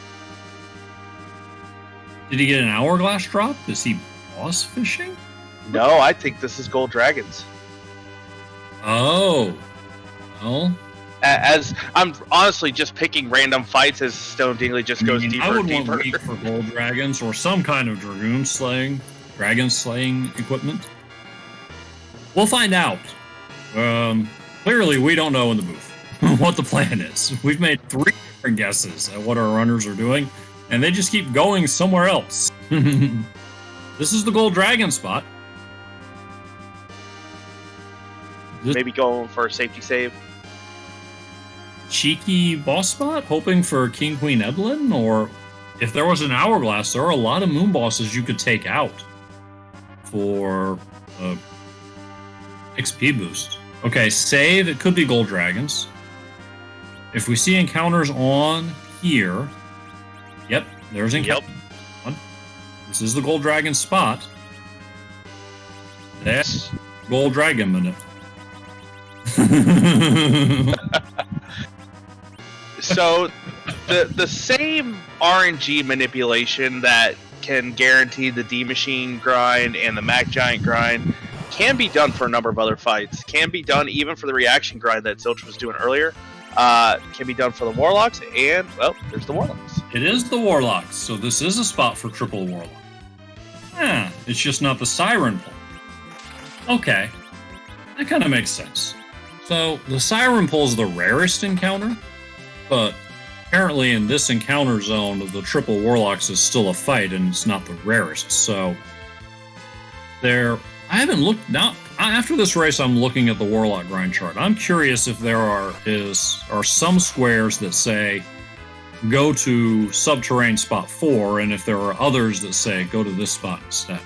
Did he get an hourglass drop? Is he boss fishing? No, I think this is Gold Dragons. Oh. Well. As I'm honestly just picking random fights as Stone Dingley just goes deeper and deeper. I would want wait for Gold Dragons or some kind of dragon slaying equipment. We'll find out. Clearly, we don't know in the booth what the plan is. We've made 3 different guesses at what our runners are doing, and they just keep going somewhere else. This is the Gold Dragon spot. Maybe going for a safety save. Cheeky boss spot, hoping for King Queen Evelyn, or if there was an hourglass, there are a lot of moon bosses you could take out for XP boost. Okay, save. It could be gold dragons. If we see encounters on here, yep, there's encounter. Yep. This is the gold dragon spot. That's gold dragon minute. So the same RNG manipulation that can guarantee the D Machine grind and the Mac Giant grind can be done for a number of other fights. Can be done even for the reaction grind that Zilch was doing earlier. Can be done for the Warlocks, and, well, there's the Warlocks. It is the Warlocks, so this is a spot for triple Warlock. It's just not the Siren pull. Okay, that kind of makes sense. So, the Siren pull is the rarest encounter, but apparently in this encounter zone, the triple Warlocks is still a fight, and it's not the rarest, so... I haven't looked... Now, after this race, I'm looking at the Warlock grind chart. I'm curious if there are some squares that say, go to Subterranean spot 4, and if there are others that say, go to this spot instead.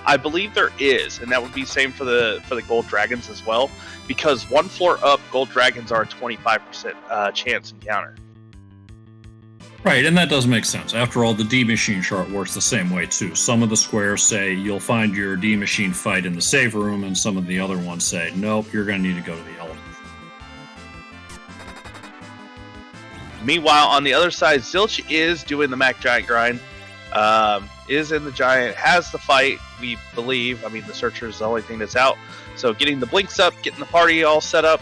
I believe there is, and that would be same for the Gold Dragons as well, because one floor up, Gold Dragons are a 25% chance encounter. Right, and that does make sense. After all, the D-Machine chart works the same way, too. Some of the squares say you'll find your D-Machine fight in the save room, and some of the other ones say, nope, you're going to need to go to the element. Meanwhile, on the other side, Zilch is doing the Mac Giant grind. Is in the Giant, has the fight, we believe. I mean, the Searcher is the only thing that's out. So getting the blinks up, getting the party all set up.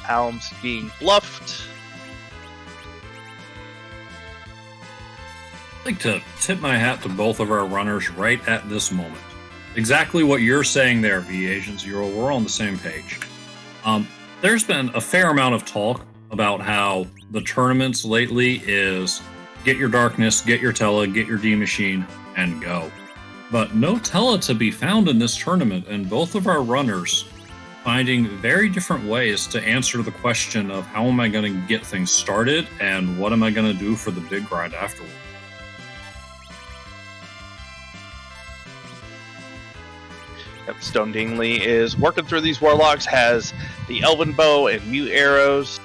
Alm's being bluffed. I'd like to tip my hat to both of our runners right at this moment. Exactly what you're saying there, V-Agents. We're on the same page. There's been a fair amount of talk about how the tournaments lately is get your Darkness, get your Tela, get your D-Machine, and go. But no Tela to be found in this tournament, and both of our runners finding very different ways to answer the question of how am I going to get things started and what am I going to do for the big grind afterwards. Yep, Stone Dingley is working through these Warlocks, has the Elven Bow and Mute Arrows.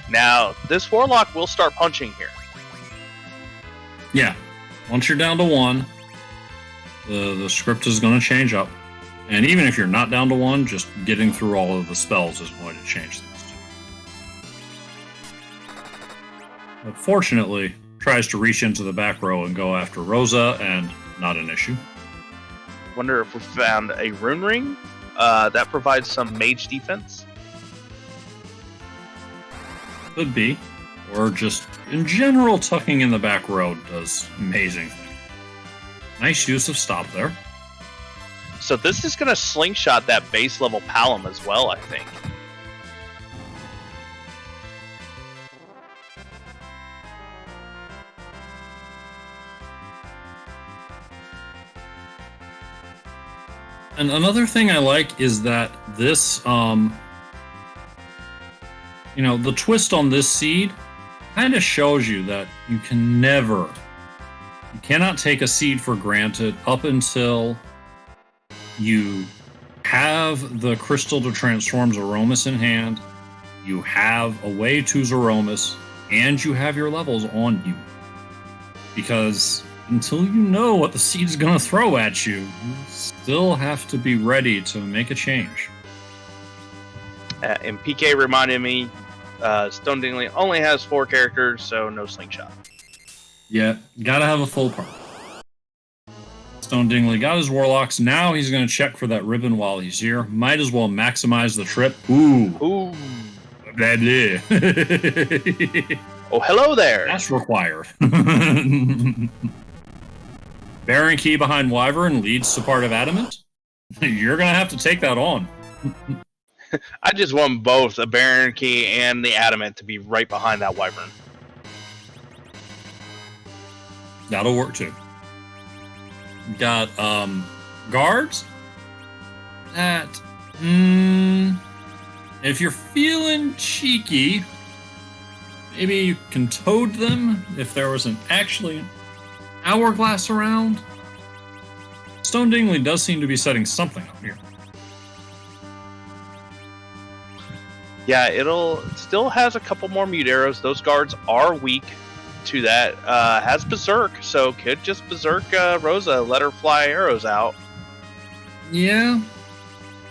Now, this Warlock will start punching here. Yeah, once you're down to 1, the script is going to change up. And even if you're not down to 1, just getting through all of the spells is going to change things too. But fortunately, tries to reach into the back row and go after Rosa, and not an issue. Wonder if we found a Rune Ring that provides some mage defense. Could be. Or just, in general, tucking in the back row does amazing things. Nice use of stop there. So this is going to slingshot that base level Palom as well, I think. And another thing I like is that this, the twist on this seed kind of shows you that you cannot take a seed for granted up until you have the crystal to transform Zeromus in hand, you have a way to Zeromus, and you have your levels on you. Because until you know what the seed is going to throw at you, you still have to be ready to make a change. And PK reminded me, Stone Dingley only has 4 characters, so no slingshot. Yeah, gotta have a full party. Stone Dingley got his Warlocks. Now he's going to check for that ribbon while he's here. Might as well maximize the trip. Ooh. Blah, blah. Oh, hello there. That's required. Baron Key behind Wyvern leads to part of Adamant. You're going to have to take that on. I just want both the Baron Key and the Adamant to be right behind that Wyvern. That'll work too. Got guards that if you're feeling cheeky, maybe you can toad them if there wasn't actually an hourglass around. Stone Dingley does seem to be setting something up here. Yeah, it'll still has a couple more mute arrows. Those guards are weak to that. Has Berserk, so could just Berserk Rosa, let her fly arrows out. Yeah.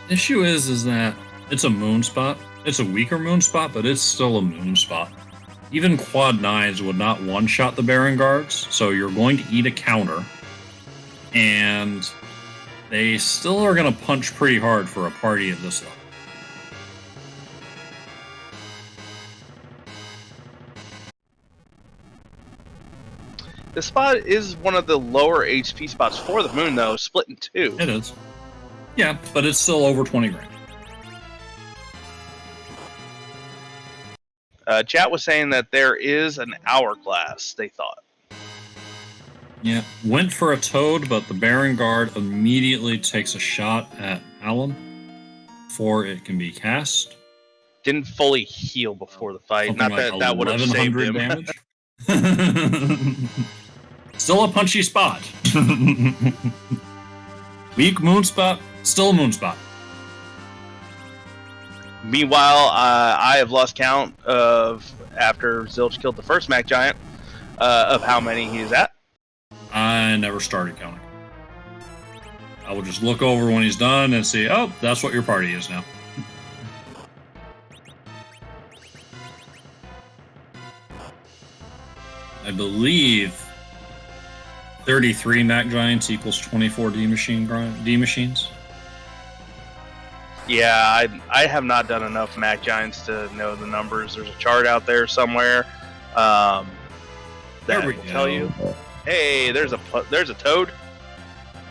Issue is that it's a moon spot. It's a weaker moon spot, but it's still a moon spot. Even quad 9s would not one-shot the Baron guards, so you're going to eat a counter. And they still are going to punch pretty hard for a party at this level. This spot is one of the lower HP spots for the moon, though, split in two. It is. Yeah, but it's still over 20 grand. Chat was saying that there is an hourglass, they thought. Yeah, went for a toad, but the Baron Guard immediately takes a shot at Alum before it can be cast. Didn't fully heal before the fight. Something Not like that that would have saved him. damage. Still a punchy spot. Weak moon spot, still a moon spot. Meanwhile, I have lost count of, after Zilch killed the first Mac Giant, of how many he is at. I never started counting. I will just look over when he's done and see, oh, that's what your party is now. I believe 33 Mac Giants equals 24 D machines. Yeah, I have not done enough Mac Giants to know the numbers. There's a chart out there somewhere that will tell you. Hey, there's a toad.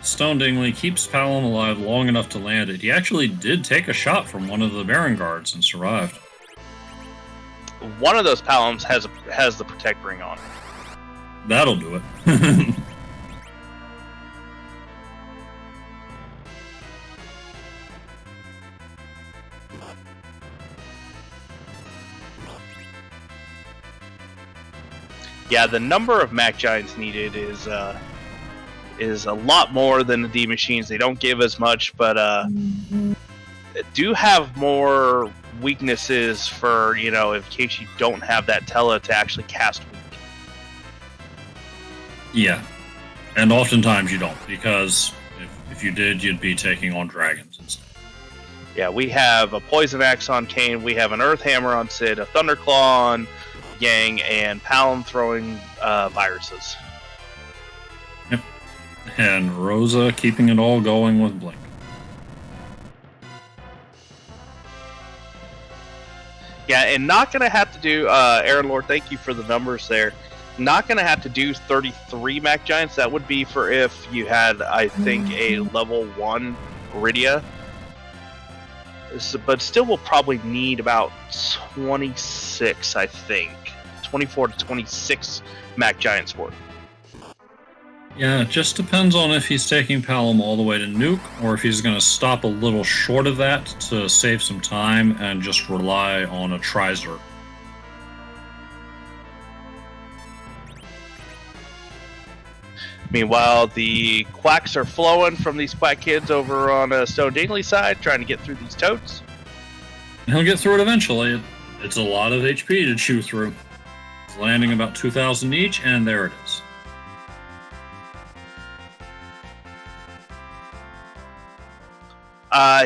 Stone Dingley keeps Palom alive long enough to land it. He actually did take a shot from one of the Baron guards and survived. One of those Paloms has the protect ring on. That'll do it. Yeah, the number of Mac Giants needed is a lot more than the D machines. They don't give as much, but do have more weaknesses for, in case you don't have that tele to actually cast weak. Yeah, and oftentimes you don't, because if you did, you'd be taking on dragons instead. Yeah, we have a Poison Axe on Kane, we have an Earth Hammer on Sid, a Thunderclaw on Yang, and Palom throwing viruses. Yep, and Rosa keeping it all going with Blink. Yeah, and not going to have to do, Aaron Lord, thank you for the numbers there. Not going to have to do 33 Mac Giants. That would be for if you had, I think, a level 1 Iridia. But still will probably need about 26, I think. 24 to 26 Mac Giants worth. Yeah, it just depends on if he's taking Palom all the way to nuke, or if he's going to stop a little short of that to save some time and just rely on a Trizer. Meanwhile, the quacks are flowing from these quack kids over on Stone Dingley side, trying to get through these toads. He'll get through it eventually. It's a lot of HP to chew through. It's landing about 2,000 each, and there it is.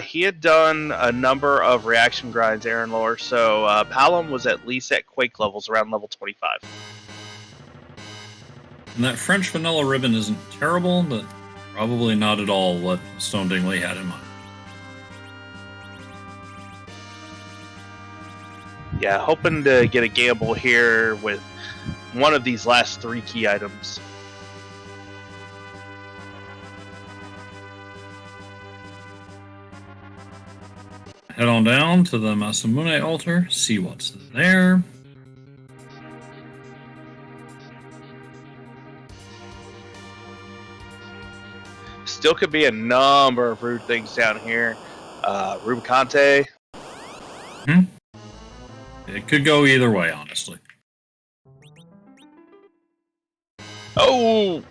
He had done a number of reaction grinds, Aaron Lore, so Palom was at least at Quake levels, around level 25. And that French vanilla ribbon isn't terrible, but probably not at all what Stone Dingley had in mind. Yeah, hoping to get a gamble here with one of these last 3 key items. Head on down to the Masamune altar, see what's there. Still could be a number of rude things down here. Rubicante. It could go either way, honestly. Oh!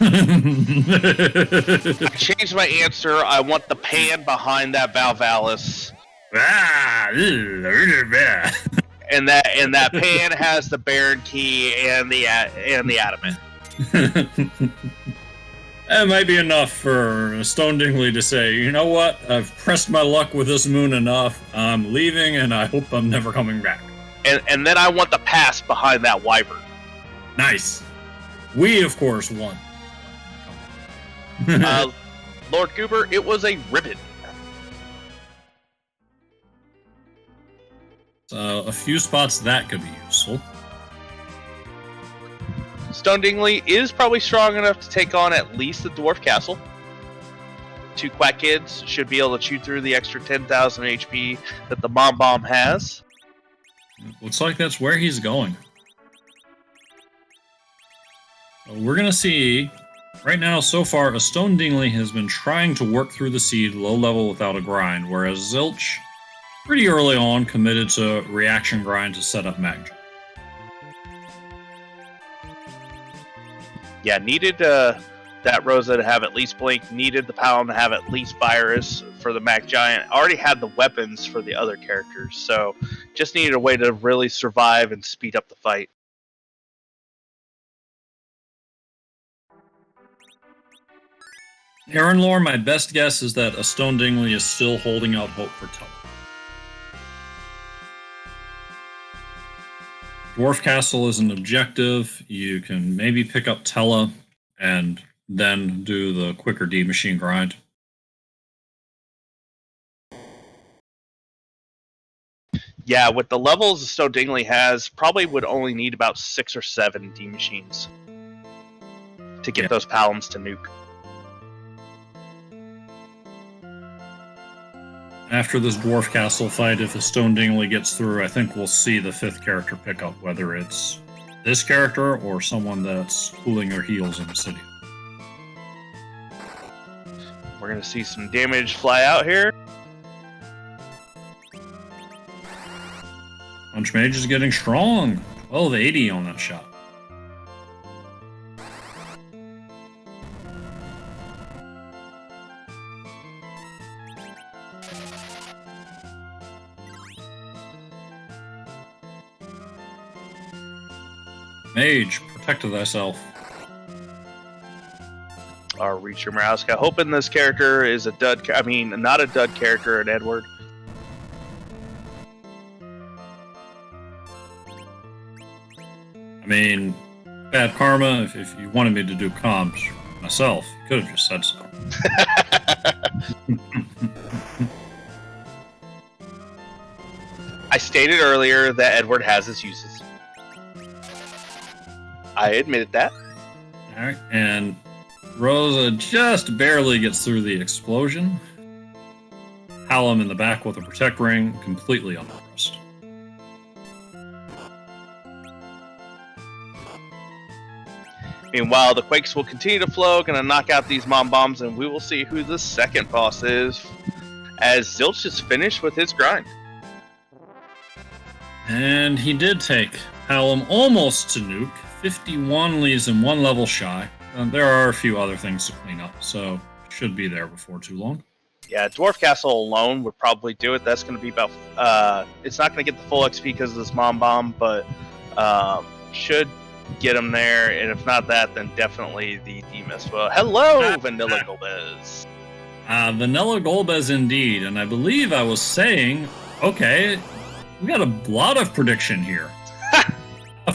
I changed my answer. I want the pan behind that Valvalis. And that pan has the Baron key and the adamant. That might be enough for A Stone Dingley to say, you know what? I've pressed my luck with this moon enough. I'm leaving, and I hope I'm never coming back. And then I want the pass behind that Wyvern. Nice. We, of course, won. Lord Goober, it was a ribbon. So, a few spots that could be useful. Stone Dingley is probably strong enough to take on at least the Dwarf Castle. 2 Quack Kids should be able to chew through the extra 10,000 HP that the Bomb Bomb has. Looks like that's where he's going. We're going to see, right now, so far, A Stone Dingley has been trying to work through the seed low level without a grind, whereas Zilch, pretty early on, committed to reaction grind to set up Mag. Yeah, needed that Rosa to have at least Blink, needed the Paladin to have at least Virus for the Mac Giant. Already had the weapons for the other characters, so just needed a way to really survive and speed up the fight. Aaron Lore, my best guess is that A Stone Dingley is still holding out hope for Tella. Dwarf Castle is an objective. You can maybe pick up Tella and then do the quicker D machine grind. Yeah, with the levels Stone Dingley has, probably would only need about 6 or 7 D machines to get those Paladins to nuke. After this Dwarf Castle fight, if A Stone Dingley gets through, I think we'll see the 5th character pick up, whether it's this character or someone that's cooling their heels in the city. We're going to see some damage fly out here. Punch Mage is getting strong. 1280 on that shot. Mage, protect thyself. Our Reacher Marowska, hoping this character is a dud. I mean, not a dud character, an Edward. I mean, Bad Karma, if you wanted me to do comps myself, you could have just said so. I stated earlier that Edward has his uses. I admitted that. Alright, and Rosa just barely gets through the explosion. Hallam in the back with a Protect Ring, completely unimpressed. Meanwhile, the Quakes will continue to flow, gonna knock out these Mom Bombs, and we will see who the second boss is, as Zilch is finished with his grind. And he did take Hallam almost to nuke. 51 leaves him 1 level shy. There are a few other things to clean up, so should be there before too long. Yeah, Dwarf Castle alone would probably do it. That's going to be about... it's not going to get the full XP because of this Mom Bomb, but should get him there. And if not that, then definitely the Threemus. Well, hello, Vanilla Golbez. Vanilla Golbez indeed. And I believe I was saying, okay, we got a lot of prediction here.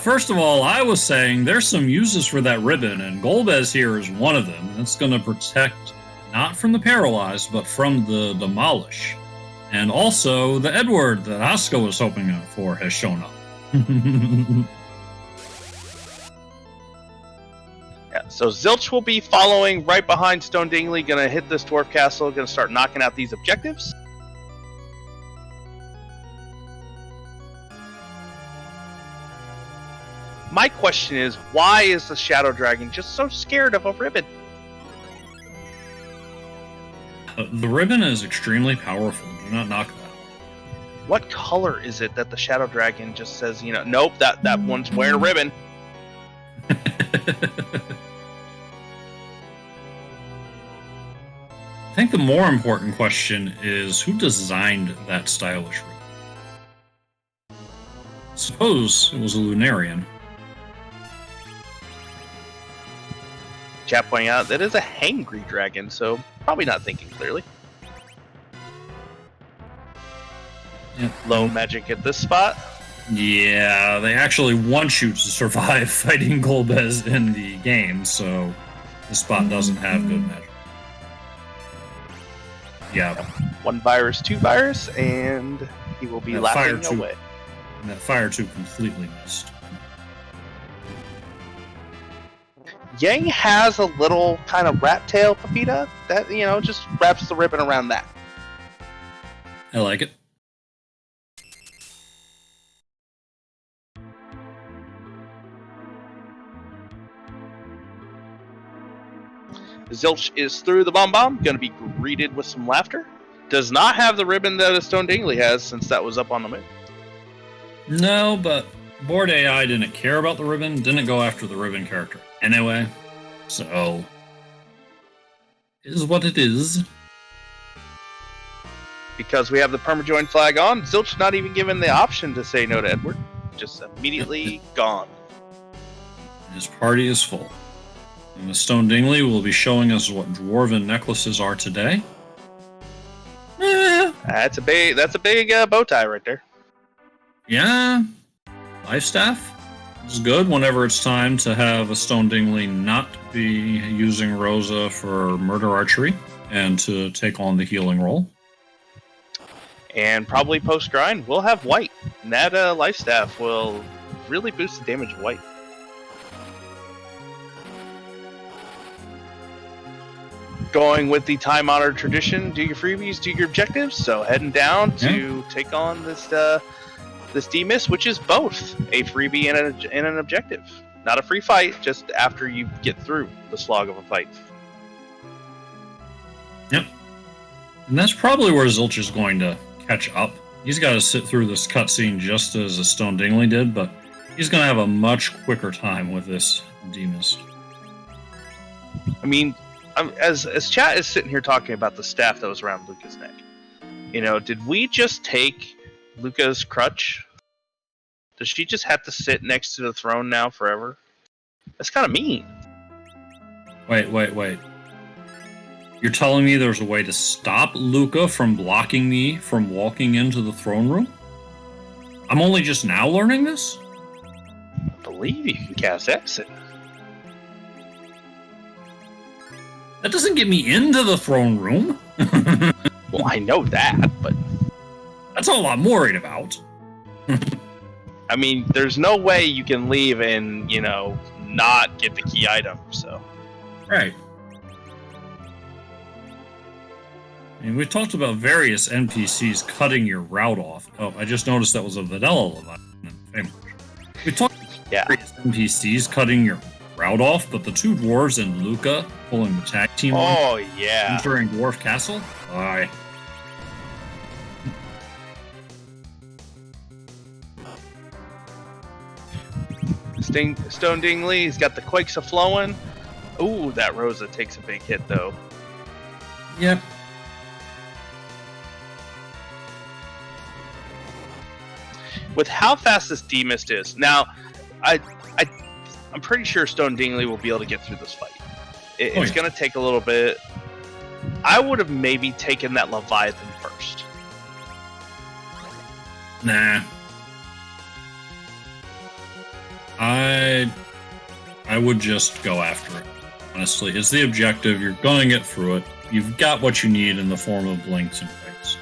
First of all, I was saying there's some uses for that ribbon, and Golbez here is one of them. It's going to protect not from the Paralyzed, but from the Demolish. And also, the Edward that Asuka was hoping for has shown up. Yeah, so Zilch will be following right behind Stone Dingley, going to hit this Dwarf Castle, going to start knocking out these objectives. My question is, why is the Shadow Dragon just so scared of a ribbon? The ribbon is extremely powerful. Do not knock that. What color is it that the Shadow Dragon just says, you know, nope, that one's wearing a ribbon? think the more important question is who designed that stylish ribbon? Suppose it was a Lunarian. Chat pointing out that is a hangry dragon, so probably not thinking clearly. Yep. Low magic at this spot. Yeah, they actually want you to survive fighting Golbez in the game, so this spot doesn't have good magic. Yeah. 1 virus, 2 virus, and he will be That laughing fire away. And that fire 2 completely missed. Yang has a little kind of rat tail papita that, just wraps the ribbon around that. I like it. Zilch is through the bomb, going to be greeted with some laughter. Does not have the ribbon that A Stone Dingley has, since that was up on the moon. No, but board AI didn't care about the ribbon, didn't go after the ribbon character anyway. So, it is what it is. Because we have the permajoin flag on, Zilch not even given the option to say no to Edward. Just immediately gone. His party is full. And the Stone Dingley will be showing us what dwarven necklaces are today. That's a big bow tie right there. Yeah. Life staff is good whenever it's time to have a Stone Dingley not be using Rosa for murder archery and to take on the healing role. And probably post grind, we'll have white. And that life staff will really boost the damage of white. Going with the time-honored tradition, do your freebies, do your objectives. So heading down to take on this D-Miss, which is both a freebie and an objective. Not a free fight, just after you get through the slog of a fight. Yep. And that's probably where Zilch is going to catch up. He's got to sit through this cutscene just as a Stone Dingley did, but he's going to have a much quicker time with this D-Miss. I mean, as chat is sitting here talking about the staff that was around Luca's neck, did we just take Luca's crutch? Does she just have to sit next to the throne now forever? That's kind of mean. Wait. You're telling me there's a way to stop Luca from blocking me from walking into the throne room? I'm only just now learning this? I believe you can cast Exit. That doesn't get me into the throne room. Well, I know that, but that's all I'm worried about. I mean, there's no way you can leave and, not get the key item, so. Right. I mean, we've talked about various NPCs cutting your route off. Oh, I just noticed that was a vanilla Leviathan. We talked about various NPCs cutting your route off, but the 2 dwarves and Luca pulling the tag team entering Dwarf Castle? Bye. Stone Dingley, he's got the quakes a-flowing. Ooh, that Rosa takes a big hit, though. Yep. With how fast this D-Mist is, now, I'm pretty sure Stone Dingley will be able to get through this fight. It's going to take a little bit. I would have maybe taken that Leviathan first. Nah. I would just go after it. Honestly, it's the objective. You're going to get through it. You've got what you need in the form of blinks and quakes.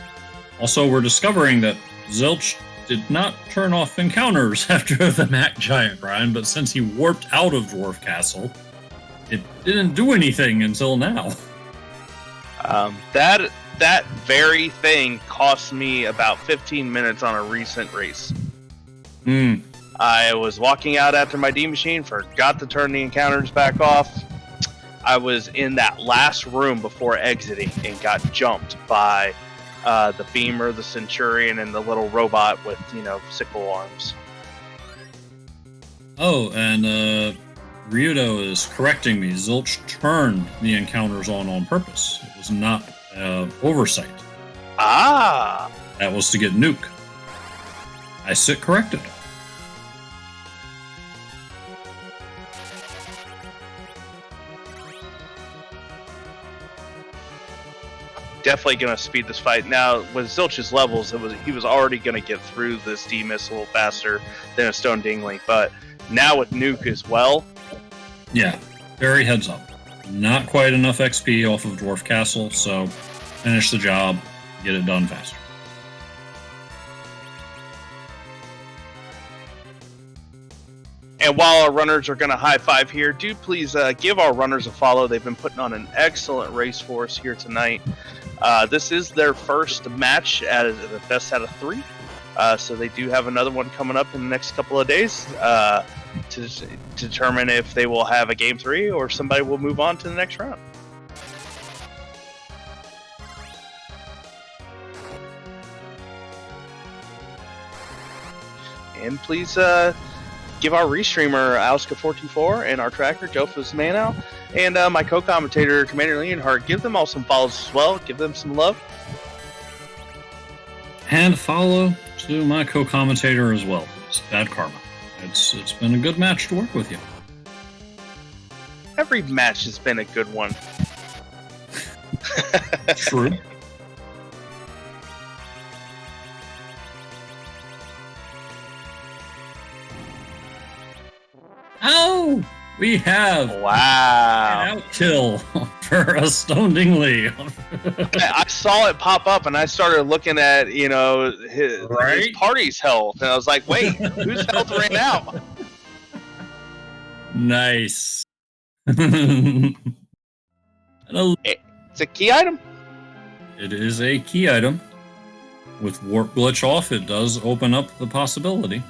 Also, we're discovering that Zilch did not turn off encounters after the Mac Giant grind, but since he warped out of Dwarf Castle, it didn't do anything until now. That very thing cost me about 15 minutes on a recent race. I was walking out after my D machine, forgot to turn the encounters back off. I was in that last room before exiting and got jumped by the Beamer, the Centurion, and the little robot with, sickle arms. Oh, and Ryudo is correcting me. Zilch turned the encounters on purpose. It was not oversight. Ah! That was to get nuke. I sit corrected. Definitely going to speed this fight. Now, with Zilch's levels, he was already going to get through this D-Miss a little faster than a Stone Dingley, but now with nuke as well. Yeah, very heads up. Not quite enough XP off of Dwarf Castle, so finish the job, get it done faster. And while our runners are going to high five here, do please give our runners a follow. They've been putting on an excellent race for us here tonight. This is their first match at the best out of 3. So they do have another one coming up in the next couple of days to determine if they will have a game 3 or somebody will move on to the next round. And please give our restreamer Auska424 and our tracker Jofus Manow and my co-commentator Commander Leonhart, give them all some follows as well. Give them some love. And follow to my co-commentator as well. It's BadKarma. It's been a good match to work with you. Every match has been a good one. True. Oh, we have wow an outkill for a Stone Dingley. I saw it pop up and I started looking at, his party's health, and I was like, wait, whose health ran out? Nice. It's a key item. It is a key item. With Warp Glitch off, it does open up the possibility.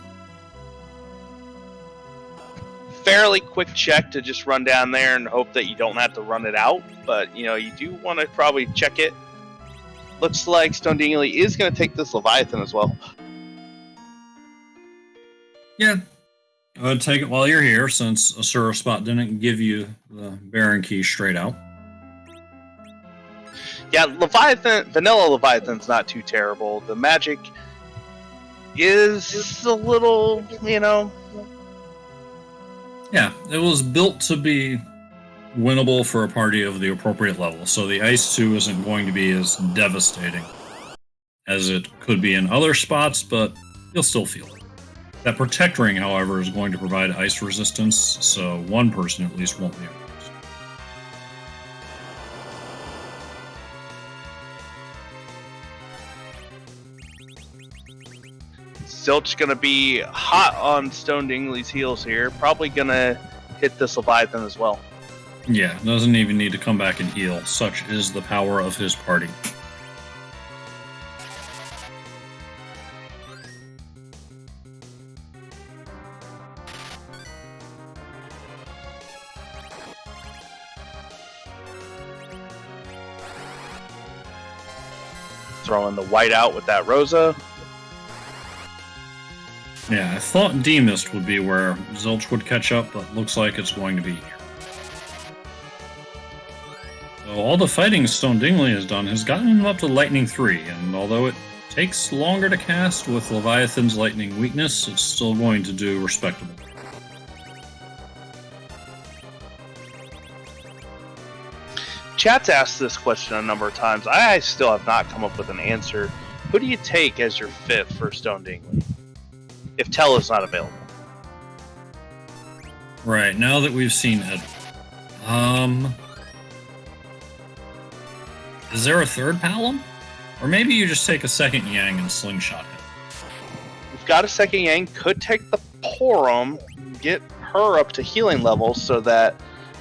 Fairly quick check to just run down there and hope that you don't have to run it out, but you do want to probably check it. Looks like Stone Dingley is going to take this Leviathan as well. Yeah, I would take it while you're here, since a Spot didn't give you the Baron key straight out. Yeah, vanilla Leviathan's not too terrible. The magic is a little, Yeah, it was built to be winnable for a party of the appropriate level, so the Ice 2 isn't going to be as devastating as it could be in other spots, but you'll still feel it. That Protect Ring, however, is going to provide ice resistance, so one person at least won't be exposed. Zilch going to be hot on Stone Dingley's heels here. Probably going to hit this Leviathan as well. Yeah, doesn't even need to come back and heal. Such is the power of his party. Throwing the white out with that Rosa. Yeah, I thought D-Mist would be where Zilch would catch up, but looks like it's going to be here. So all the fighting Stone Dingley has done has gotten him up to Lightning 3, and although it takes longer to cast with Leviathan's Lightning weakness, it's still going to do respectable. Chat's asked this question a number of times. I still have not come up with an answer. Who do you take as your 5th for Stone Dingley if Tell is not available? Right, now that we've seen it, is there a 3rd Palom? Or maybe you just take a 2nd Yang and slingshot him. We've got a 2nd Yang, could take the Porum, get her up to healing levels so that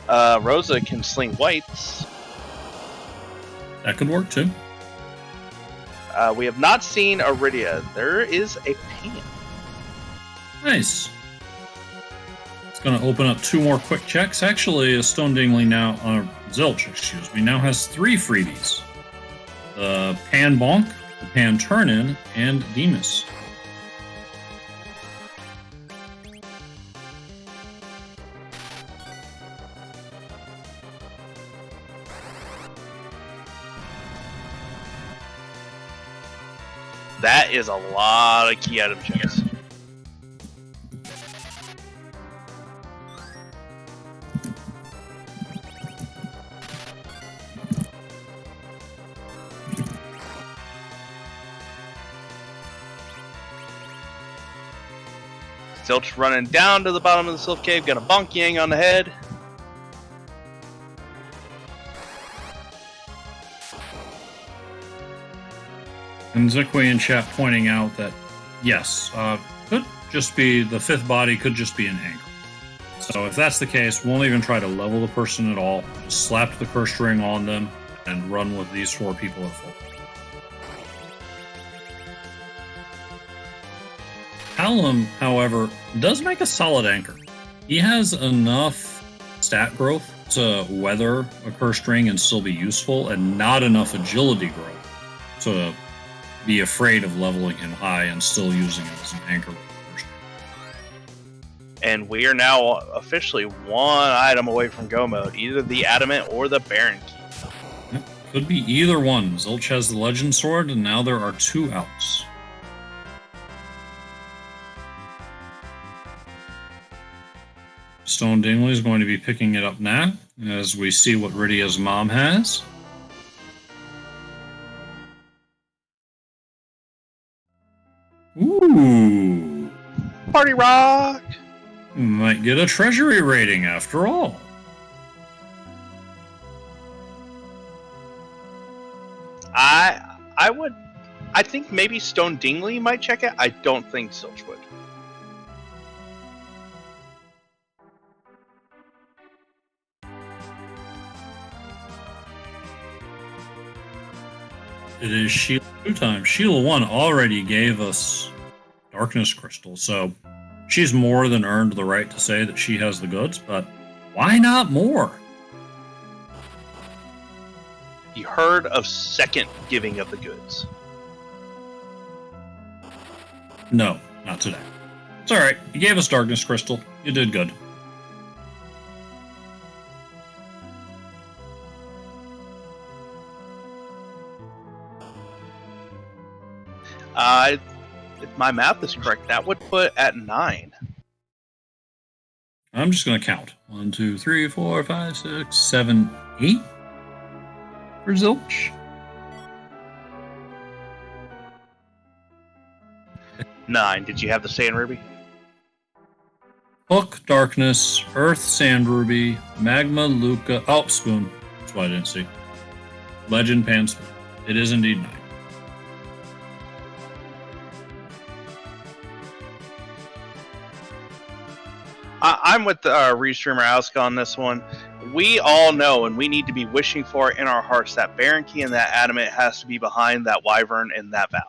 Rosa can sling whites. That could work too. We have not seen Iridia. There is a Pan. Nice. It's going to open up 2 more quick checks. Actually, a Stone Dingley now, Zilch, excuse me, now has 3 freebies. The Pan Bonk, the Pan Turn-In, and Demus. That is a lot of key item checks. Zilch running down to the bottom of the Sylph Cave, gonna bonk Yang on the head. And Zikwi in chat pointing out that, yes, could just be the fifth body, could just be an anchor. So if that's the case, won't even try to level the person at all. Just slap the curse ring on them and run with these 4 people at full. Callum, however, does make a solid anchor. He has enough stat growth to weather a cursed ring and still be useful, and not enough agility growth to be afraid of leveling him high and still using it as an anchor with the cursed ring. And we are now officially 1 item away from go mode, either the Adamant or the Baron Key. Yep. Could be either one. Zilch has the Legend Sword, and now there are 2 outs. Stone Dingley is going to be picking it up now, as we see what Rydia's mom has. Ooh! Party rock! Might get a treasury rating after all. I think maybe Stone Dingley might check it. I don't think Zilch would. It is Sheila 2 time. Sheila 1 already gave us Darkness Crystal, so she's more than earned the right to say that she has the goods, but why not more? You heard of second giving of the goods. No, not today. It's alright. You gave us Darkness Crystal. You did good. If my math is correct, that would put at 9. I'm just going to count. 1, 2, 3, 4, 5, 6, 7, 8 for Zilch. 9. Did you have the Sand Ruby? Hook, Darkness, Earth, Sand Ruby, Magma, Luca, Spoon. That's why I didn't see. Legend, Pan, Spoon. It is indeed 9. I'm with Restreamer Auska on this one. We all know, and we need to be wishing for it in our hearts, that Baron Key and that Adamant has to be behind that Wyvern and that Vow.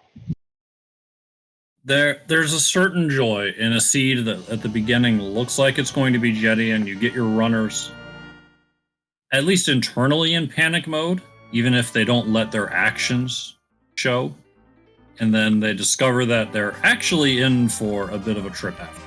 There's a certain joy in a seed that at the beginning looks like it's going to be Jetty, and you get your runners, at least internally, in panic mode, even if they don't let their actions show. And then they discover that they're actually in for a bit of a trip after.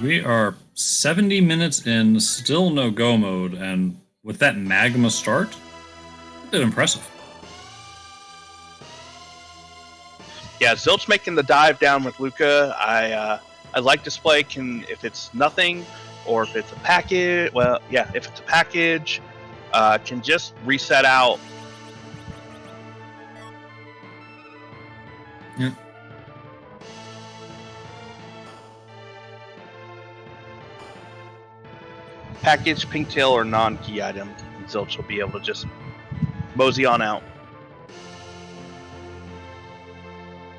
We are 70 minutes in, still no go mode, and with that magma start, a bit impressive. Yeah, Zilch making the dive down with Luca. I like display can, if it's nothing or if it's a package. Well, yeah, if it's a package, can just reset out. Yep. Package, Pinktail, or non-key item, Zilch will be able to just mosey on out.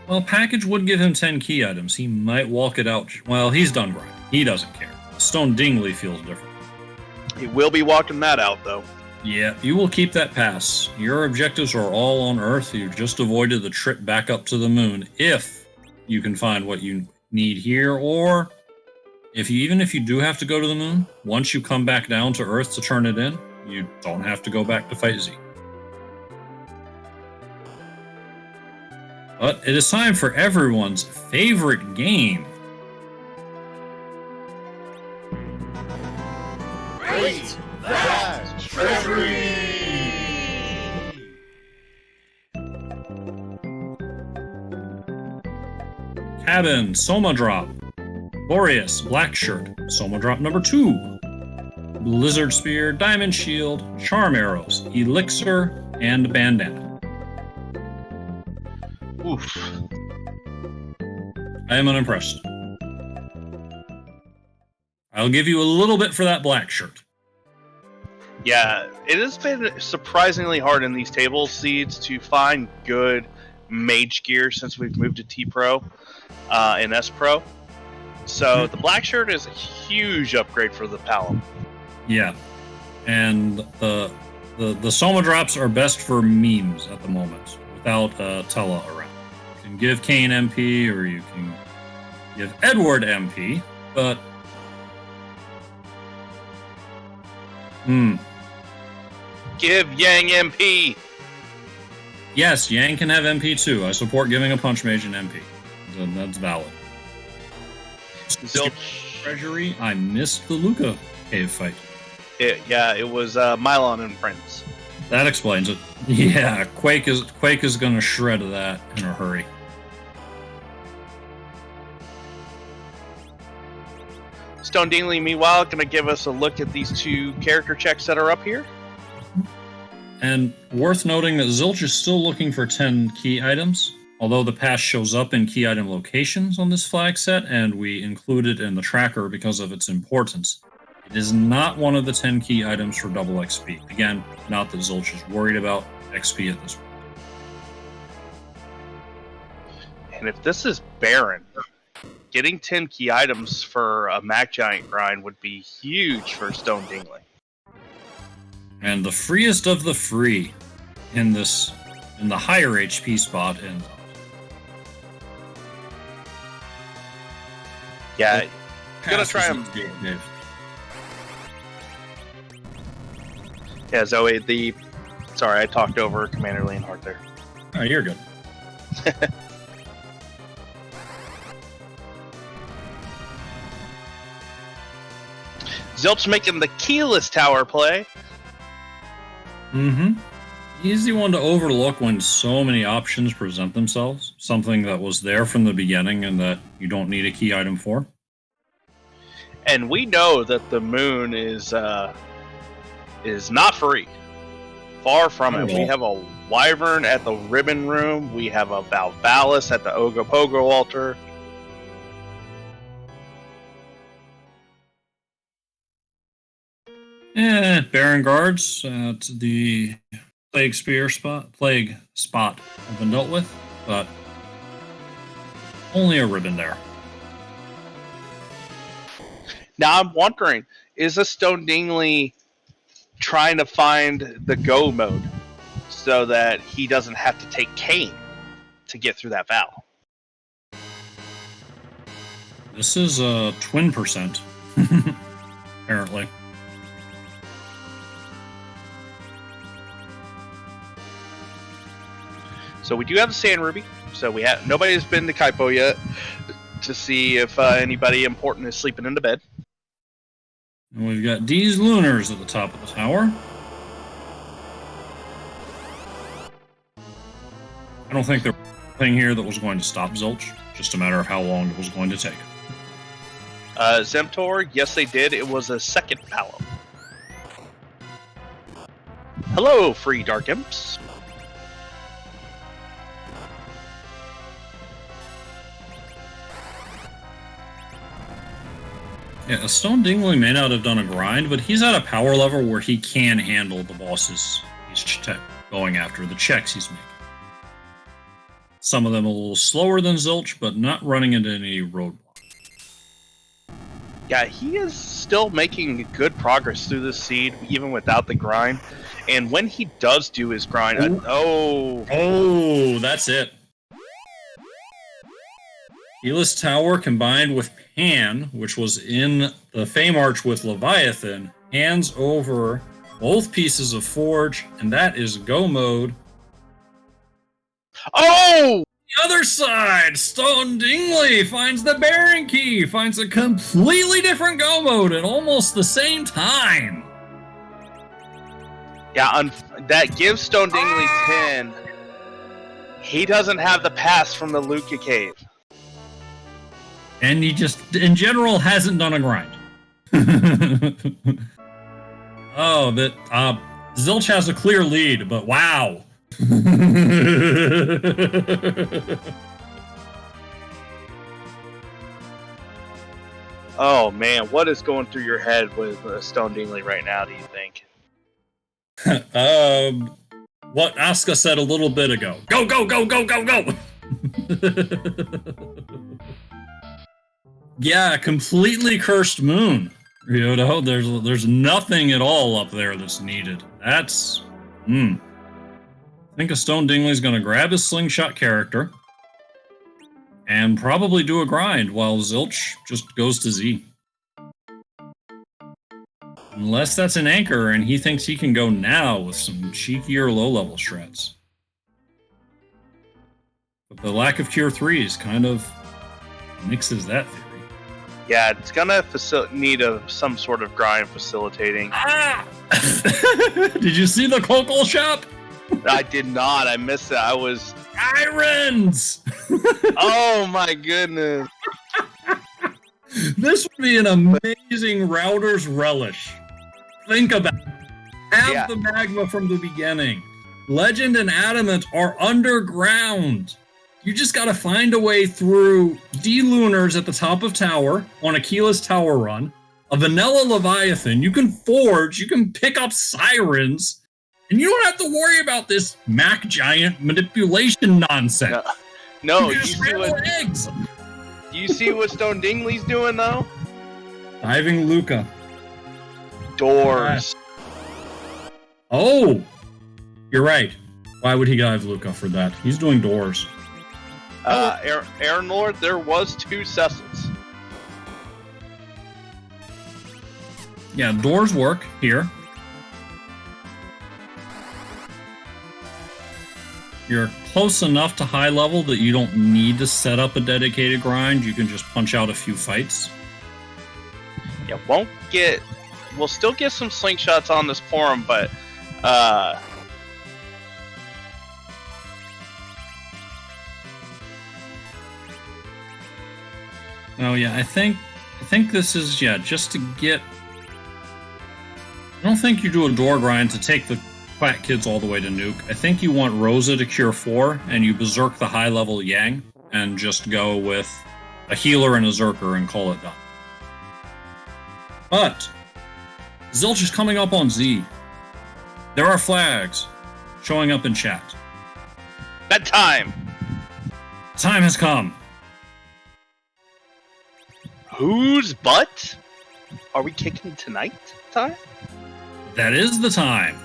Well, package would give him 10 key items. He might walk it out. Well, he's done grinding. He doesn't care. Stone Dingley feels different. He will be walking that out, though. Yeah, you will keep that pass. Your objectives are all on Earth. You just avoided the trip back up to the moon if you can find what you need here, or even if you do have to go to the moon, once you come back down to Earth to turn it in, you don't have to go back to fight Z. But it is time for everyone's favorite game. Wait, that's treasury! Cabin, Soma Drop. Boreas, Black Shirt, Soma Drop number 2. Blizzard Spear, Diamond Shield, Charm Arrows, Elixir, and Bandana. Oof. I am unimpressed. I'll give you a little bit for that Black Shirt. Yeah, it has been surprisingly hard in these table seeds to find good mage gear since we've moved to T Pro and S Pro. So the Black Shirt is a huge upgrade for the Palom. Yeah, and the Soma Drops are best for memes at the moment, without Tella around. You can give Kane MP, or you can give Edward MP, but... Give Yang MP! Yes, Yang can have MP too. I support giving a Punch Mage an MP. That's valid. Zilch. Treasury, I missed the Luca cave fight. It was Mylon and friends. That explains it. Yeah, Quake is gonna shred that in a hurry. Stone Dingley, meanwhile, gonna give us a look at these 2 character checks that are up here. And worth noting that Zilch is still looking for 10 key items, although the pass shows up in key item locations on this flag set, and we include it in the tracker because of its importance. It is not one of the 10 key items for double XP. Again, not that Zilch is worried about XP at this point. And if this is Baron, getting 10 key items for a Mac Giant grind would be huge for Stone Dingley. And the freest of the free in the higher HP spot. And yeah, gonna try him. Yeah, Zoe. Sorry, I talked over Commander Leonhart there. Oh, you're good. Zilch making the keyless tower play. Easy one to overlook when so many options present themselves. Something that was there from the beginning and that you don't need a key item for. And we know that the moon is not free. Far from it. We have a Wyvern at the Ribbon Room. We have a Valvalis at the Ogopogo altar. Baron Guards at the Plague spot have been dealt with, but only a ribbon there. Now I'm wondering, is a Stone Dingley trying to find the go mode so that he doesn't have to take Kane to get through that Val? This is a twin percent, apparently. So we do have the Sand Ruby. So nobody's been to Kaipo yet to see if anybody important is sleeping in the bed. And we've got D's Lunars at the top of the tower. I don't think there was anything here that was going to stop Zilch. Just a matter of how long it was going to take. Zemtor, yes they did. It was a second Palom. Hello, free Dark Imps. Yeah, a Stone Dingley may not have done a grind, but he's at a power level where he can handle the bosses he's going after, the checks he's making. Some of them a little slower than Zilch, but not running into any roadblocks. Yeah, he is still making good progress through this seed, even without the grind. And when he does do his grind, Oh, that's it. Keyless Tower combined with Pan, which was in the Fame Arch with Leviathan, hands over both pieces of Forge, and that is go mode. Oh! other side, Stone Dingley finds the bearing key, finds a completely different go mode at almost the same time. Yeah, that gives Stone Dingley 10. He doesn't have the pass from the Luca cave. And he just, in general, hasn't done a grind. Oh, Zilch has a clear lead, but wow. Oh man, what is going through your head with Stone Dingley right now, do you think? What Asuka said a little bit ago. Go, go, go, go, go, go! Yeah, completely cursed moon. You know, there's nothing at all up there that's needed. That's... I think a Stone Dingley's gonna grab his slingshot character and probably do a grind while Zilch just goes to Z. Unless that's an anchor and he thinks he can go now with some cheekier low-level shreds. But the lack of Cure 3s kind of mixes that theory. Yeah, it's gonna need some sort of grind facilitating. Ah! Did you see the Coco shop? I did not. I missed it. I was... Irons! Oh my goodness. This would be an amazing router's relish. Think about it. Have the magma from the beginning. Legend and Adamant are underground. You just gotta find a way through D-Lunars at the top of tower on Aquila's tower run, a vanilla Leviathan, you can forge, you can pick up sirens, and you don't have to worry about this Mac Giant manipulation nonsense. No, you just scramble eggs. Do you see what Stone Dingley's doing though? Diving Luca. Doors. Oh, you're right. Why would he dive Luca for that? He's doing doors. Aaron Lord, there was 2 Cecils. Yeah, doors work here. You're close enough to high level that you don't need to set up a dedicated grind. You can just punch out a few fights. Yeah, we'll still get some slingshots on this forum, but oh yeah, I think this is just to get. I don't think you do a door grind to take the Quack Kids all the way to nuke. I think you want Rosa to cure 4, and you berserk the high level Yang, and just go with a healer and a Zerker and call it done. But Zilch is coming up on Z. There are flags showing up in chat. that time. Time has come. Whose butt are we kicking tonight? Time? That is the time.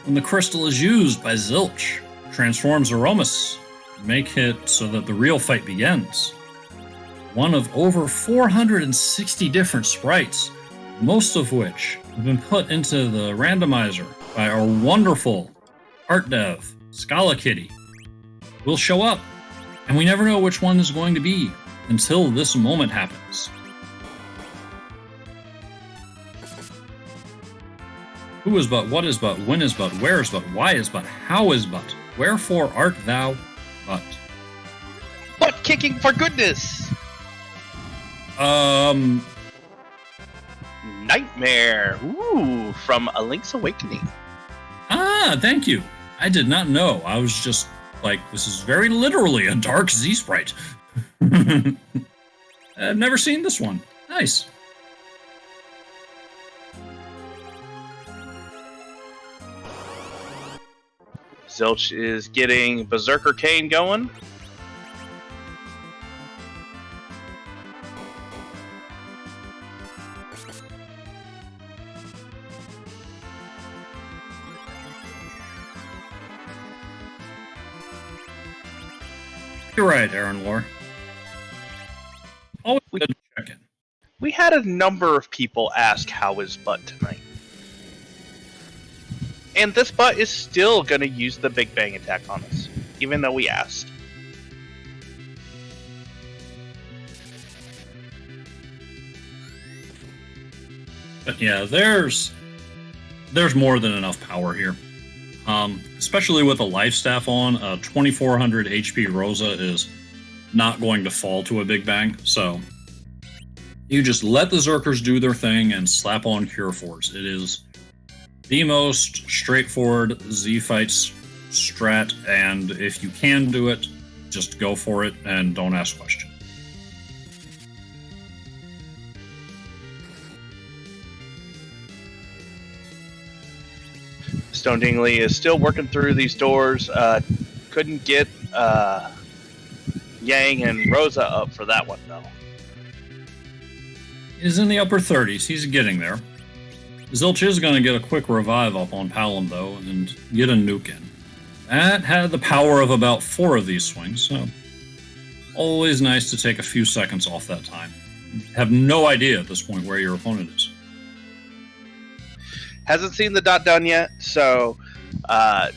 When the crystal is used by Zilch, transforms Zeromus, make it so that the real fight begins. One of over 460 different sprites, most of which have been put into the randomizer by our wonderful art dev, Scala Kitty, will show up, and we never know which one is going to be until this moment happens. Who is but, what is but, when is but, where is but, why is but, how is but, wherefore art thou but? Butt kicking for goodness! Nightmare! Ooh, from A Link's Awakening. Ah, thank you. I did not know. I was just like, this is very literally a dark Z sprite. I've never seen this one. Nice. Zilch is getting Berserker Kane going. You're right, Aaron Lore. Always good to check in. We had a number of people ask how is Butt tonight. And this Butt is still going to use the Big Bang attack on us. even though we asked. But yeah, there's more than enough power here. Especially with a life staff on, 2400 HP Rosa is not going to fall to a big bang. So you just let the Zerkers do their thing and slap on Cure Force. It is the most straightforward Z-Fights strat, and if you can do it, just go for it and don't ask questions. Stone Dingley is still working through these doors. Couldn't get Yang and Rosa up for that one, though. He's in the upper 30s. He's getting there. Zilch is going to get a quick revive up on Palom, though, and get a nuke in. That had the power of about 4 of these swings, so always nice to take a few seconds off that time. You have no idea at this point where your opponent is. Hasn't seen the dot done yet, so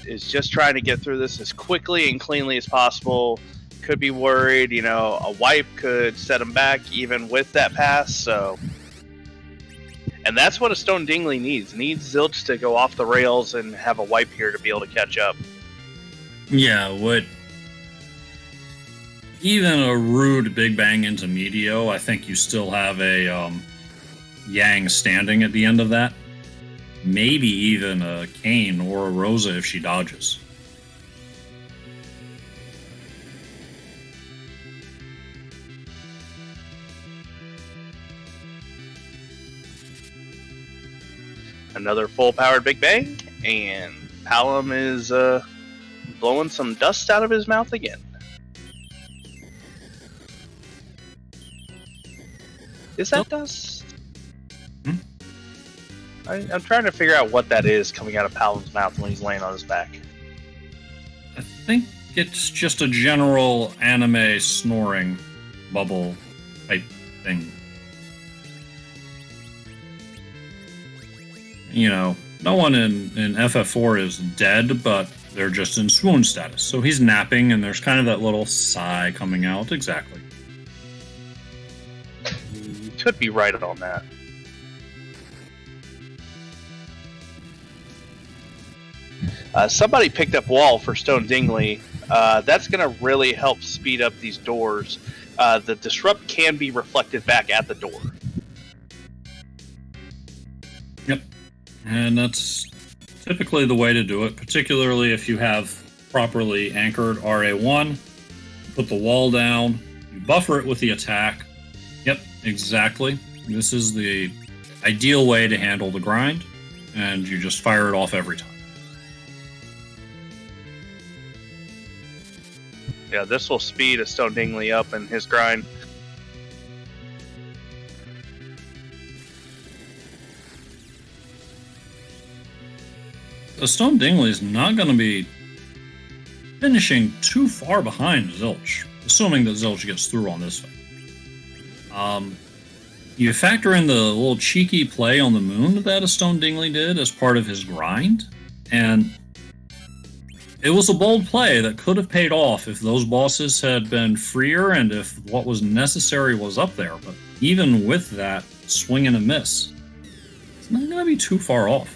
is just trying to get through this as quickly and cleanly as possible. Could be worried, a wipe could set him back even with that pass, so... And that's what a Stone Dingley needs. Needs Zilch to go off the rails and have a wipe here to be able to catch up. Yeah, even a rude Big Bang into Medio, I think you still have a Yang standing at the end of that. Maybe even a Kane or a Rosa if she dodges. Another full-powered Big Bang, and Palom is blowing some dust out of his mouth again. Is that dust? I'm trying to figure out what that is coming out of Palom's mouth when he's laying on his back. I think it's just a general anime snoring bubble type thing. No one in FF4 is dead, but they're just in swoon status. So he's napping, and there's kind of that little sigh coming out. Exactly. You could be right on that. Somebody picked up wall for Stone Dingley. That's going to really help speed up these doors. The disrupt can be reflected back at the door. Yep. And that's typically the way to do it, particularly if you have properly anchored RA1. Put the wall down, you buffer it with the attack. Yep, exactly. This is the ideal way to handle the grind, and you just fire it off every time. Yeah, this will speed a Stone Dingley up in his grind. The Stone Dingley is not going to be finishing too far behind Zilch, assuming that Zilch gets through on this fight. You factor in the little cheeky play on the moon that a Stone Dingley did as part of his grind, and it was a bold play that could have paid off if those bosses had been freer and if what was necessary was up there. But even with that swing and a miss, it's not going to be too far off.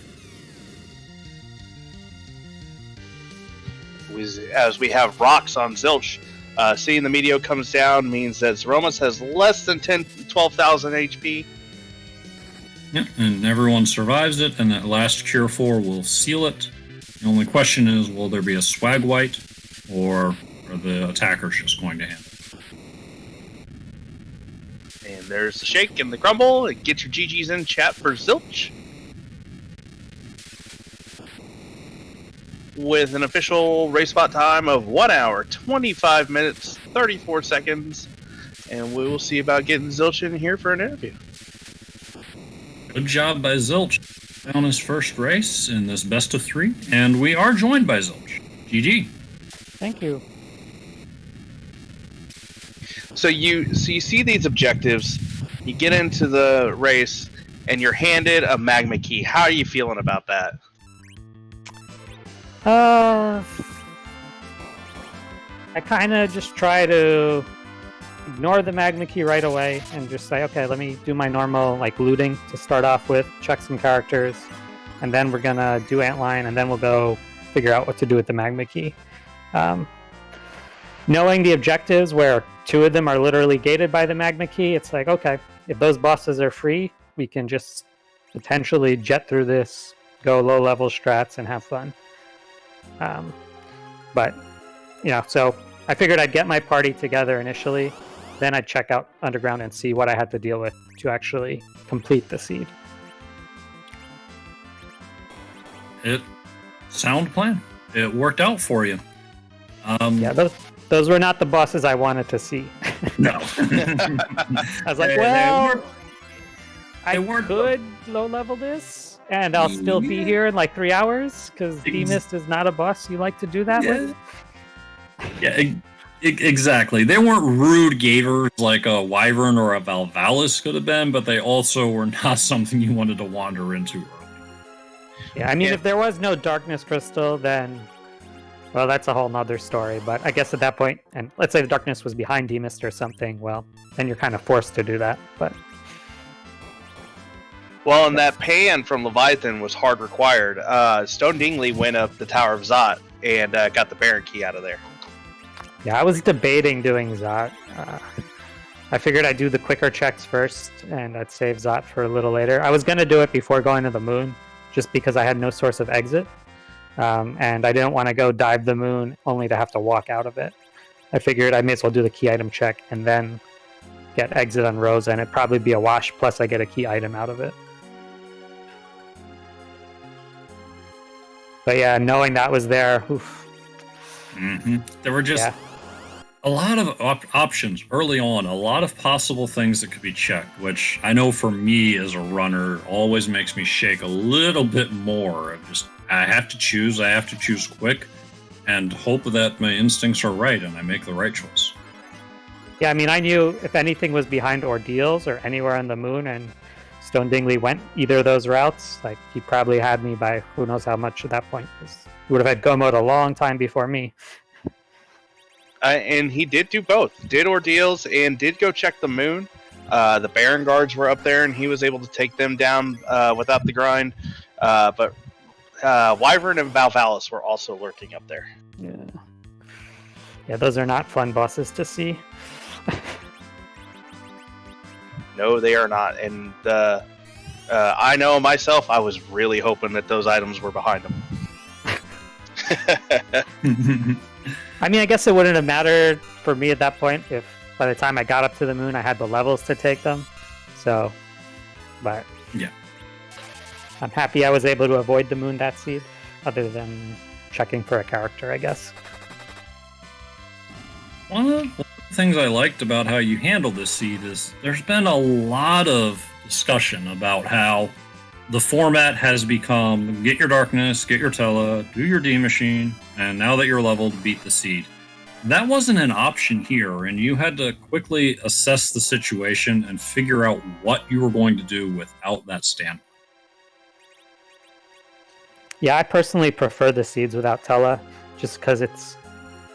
As we have rocks on Zilch, seeing the Meteor comes down means that Zeromus has less than 12,000 HP. Yep, and everyone survives it, and that last Cure 4 will seal it. The only question is, will there be a swag white, or are the attackers just going to handle it? And there's the shake and the crumble. Get your GGs in chat for Zilch. With an official race spot time of 1 hour, 25 minutes, 34 seconds. And we will see about getting Zilch in here for an interview. Good job by Zilch on his first race in this best of 3. And we are joined by Zilch. GG. Thank you. So you see these objectives, you get into the race, and you're handed a magma key. How are you feeling about that? I kind of just try to ignore the magma key right away and just say, okay, let me do my normal like looting to start off with, check some characters, and then we're gonna do Antlion, and then we'll go figure out what to do with the magma key. Knowing the objectives where 2 of them are literally gated by the magma key, it's like, okay, if those bosses are free, we can just potentially jet through this, go low level strats, and have fun. But so I figured I'd get my party together initially, then I'd check out Underground and see what I had to deal with to actually complete the seed. Sound plan. It worked out for you. Yeah, those were not the bosses I wanted to see. No. I was like, well, I could low level this, and I'll still be here in like 3 hours, because Threemus is not a boss you like to do that with. Yeah, exactly. They weren't rude gators like a Wyvern or a Valvalis could have been, but they also were not something you wanted to wander into early. Yeah, I mean, if there was no Darkness Crystal, then, well, that's a whole nother story. But I guess at that point, and let's say the Darkness was behind Demist or something, well, then you're kind of forced to do that. But well, and that pan from Leviathan was hard required. Stone Dingley went up the Tower of Zot and got the Baron key out of there. Yeah, I was debating doing Zot. I figured I'd do the quicker checks first, and I'd save Zot for a little later. I was going to do it before going to the moon, just because I had no source of exit. And I didn't want to go dive the moon only to have to walk out of it. I figured I may as well do the key item check and then get exit on Rosa, and it'd probably be a wash, plus I get a key item out of it. But yeah, knowing that was there, oof. Mm-hmm. There were just a lot of options early on, a lot of possible things that could be checked, which I know for me as a runner always makes me shake a little bit more. I have to choose quick and hope that my instincts are right and I make the right choice. Yeah, I mean, I knew if anything was behind Ordeals or anywhere on the moon and Stone Dingley went either of those routes, like, he probably had me by who knows how much at that point. He would have had go mode a long time before me. And he did do both. Did Ordeals and did go check the moon. The Baron guards were up there and he was able to take them down without the grind. But Wyvern and Valvalis were also lurking up there. Yeah, those are not fun bosses to see. No, they are not. And I know myself, I was really hoping that those items were behind them. I mean, I guess it wouldn't have mattered for me at that point if by the time I got up to the moon I had the levels to take them. So, but yeah, I'm happy I was able to avoid the moon that seed, other than checking for a character, I guess. One of the things I liked about how you handled this seed is there's been a lot of discussion about how the format has become get your darkness, get your Tela, do your D machine, and now that you're leveled, beat the seed. That wasn't an option here, and you had to quickly assess the situation and figure out what you were going to do without that standby. Yeah, I personally prefer the seeds without Tela, just because it's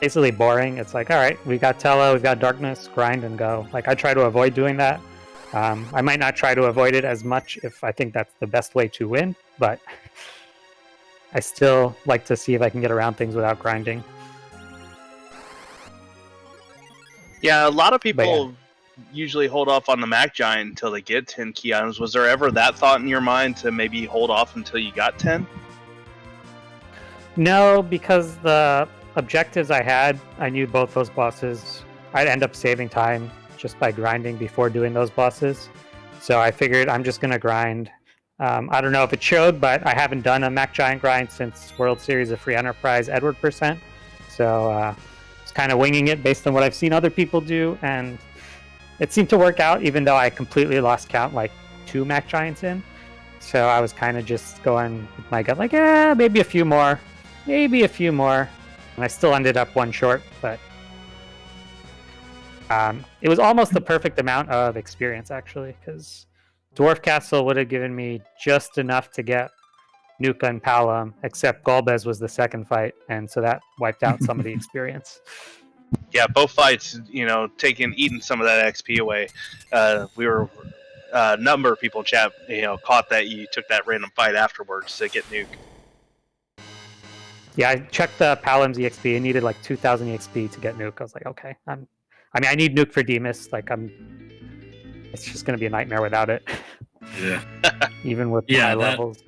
basically boring. It's like, all right, we got Tela, we've got darkness, grind and go. Like, I try to avoid doing that. I might not try to avoid it as much if I think that's the best way to win, but I still like to see if I can get around things without grinding. Yeah, a lot of people usually hold off on the Mac Giant until they get 10 key items. Was there ever that thought in your mind to maybe hold off until you got 10? No, because the objectives I had, I knew both those bosses. I'd end up saving time just by grinding before doing those bosses. So I figured I'm just going to grind. I don't know if it showed, but I haven't done a Mac Giant grind since World Series of Free Enterprise Edward %. So it's kind of winging it based on what I've seen other people do. And it seemed to work out, even though I completely lost count like 2 Mac Giants in. So I was kind of just going with my gut, like, maybe a few more. Maybe a few more. And I still ended up 1 short, but it was almost the perfect amount of experience, actually, because Dwarf Castle would have given me just enough to get Nuka and Palom, except Golbez was the second fight, and so that wiped out some of the experience. yeah, both fights, eating some of that XP away. We were a number of people in chat, caught that you took that random fight afterwards to get nuke. Yeah, I checked the Palam's EXP. I needed like 2,000 EXP to get nuke. I was like, okay, I need nuke for Demus. It's just gonna be a nightmare without it. Yeah. Even with high levels.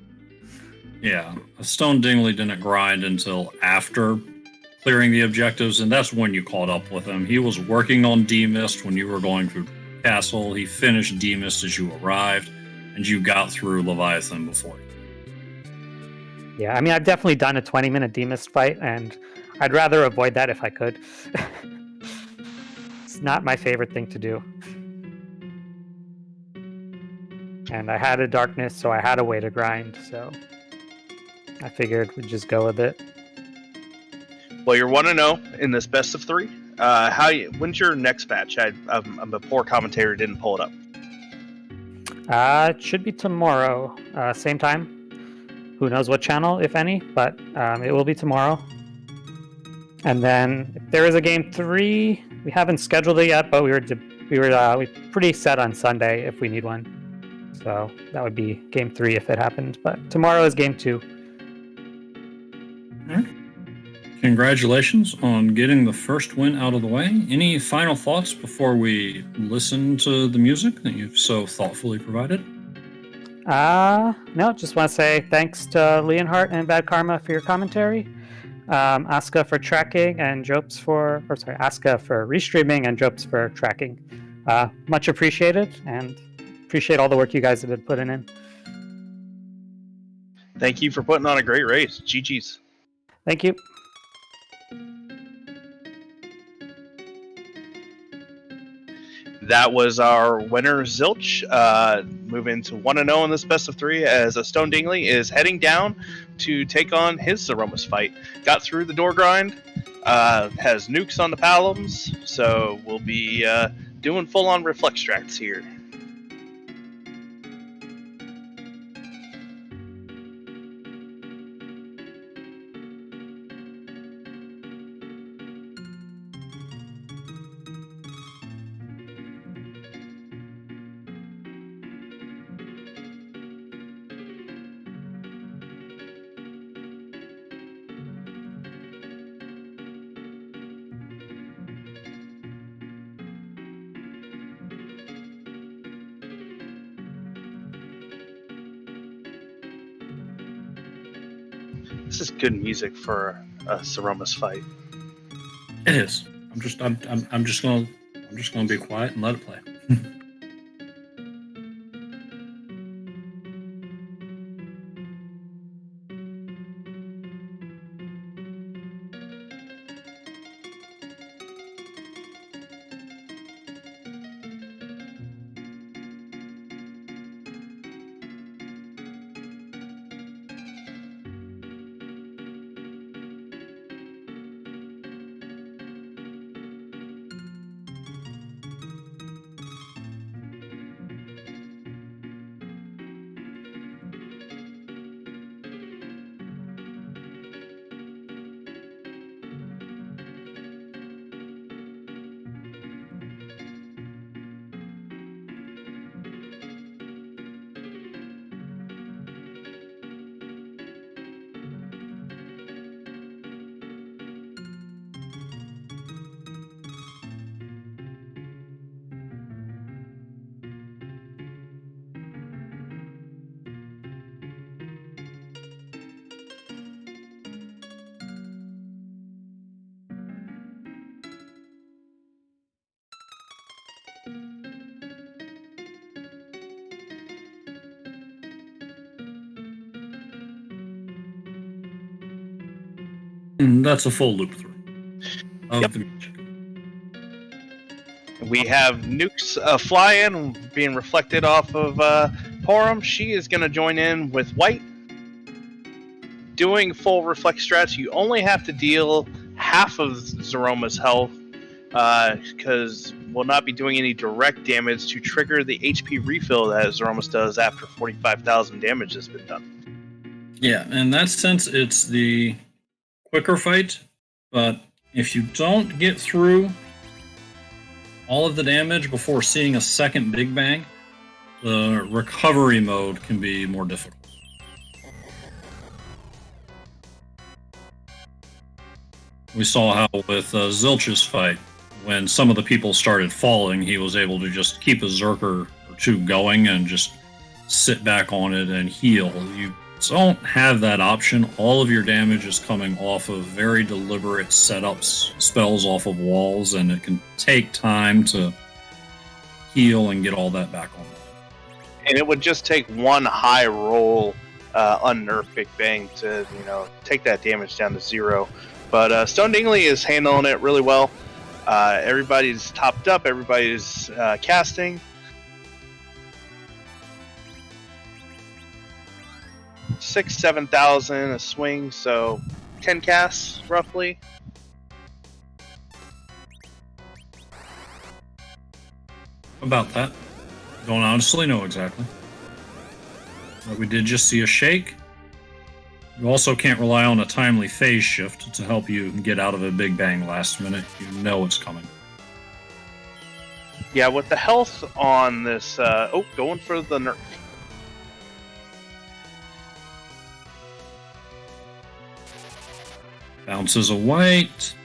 Yeah, A Stone Dingley didn't grind until after clearing the objectives, and that's when you caught up with him. He was working on Demist when you were going through Castle. He finished Demist as you arrived, and you got through Leviathan before. Yeah, I've definitely done a 20-minute Demist fight, and I'd rather avoid that if I could. It's not my favorite thing to do. And I had a darkness, so I had a way to grind, so I figured we'd just go with it. Well, you're 1-0 in this best of 3. When's your next match? I'm a poor commentator, didn't pull it up. It should be tomorrow, same time. Who knows what channel, if any, but it will be tomorrow. And then if there is a game 3, we haven't scheduled it yet, but we were pretty set on Sunday if we need one. So that would be game 3 if it happened. But tomorrow is game 2. All right. Congratulations on getting the first win out of the way. Any final thoughts before we listen to the music that you've so thoughtfully provided? No, just want to say thanks to Leonhart and BadKarma for your commentary. Aska for tracking and Aska for restreaming and Jopes for tracking. Much appreciated, and appreciate all the work you guys have been putting in. Thank you for putting on a great race. GG's. Thank you. That was our winner, Zilch. Moving to 1-0 in this best of 3 as A Stone Dingley is heading down to take on his Zeromus fight. Got through the door grind, has nukes on the Palums, so we'll be doing full-on reflex strats here. This is good music for a Zeromus fight. It is. I'm just gonna be quiet and let it play. And that's a full loop through of the music. We have nukes flying, being reflected off of Porum. She is going to join in with White. Doing full reflect strats, you only have to deal half of Zeromus' health because we'll not be doing any direct damage to trigger the HP refill that Zeromus does after 45,000 damage has been done. Yeah, in that sense, it's the quicker fight, but if you don't get through all of the damage before seeing a second Big Bang, the recovery mode can be more difficult. We saw how with Zilch's fight, when some of the people started falling, he was able to just keep a Zerker or two going and just sit back on it and heal. You don't have that option. All of your damage is coming off of very deliberate setups, spells off of walls, and it can take time to heal and get all that back on. And it would just take one high roll unnerf Big Bang to, take that damage down to 0. But Stone Dingley is handling it really well. Everybody's topped up. Everybody's casting. 6,000-7,000 a swing, so 10 casts roughly. About that. Don't honestly know exactly. But we did just see a shake. You also can't rely on a timely phase shift to help you get out of a Big Bang last minute. You know it's coming. Yeah, with the health on this... going for the nerf. Bounces a white.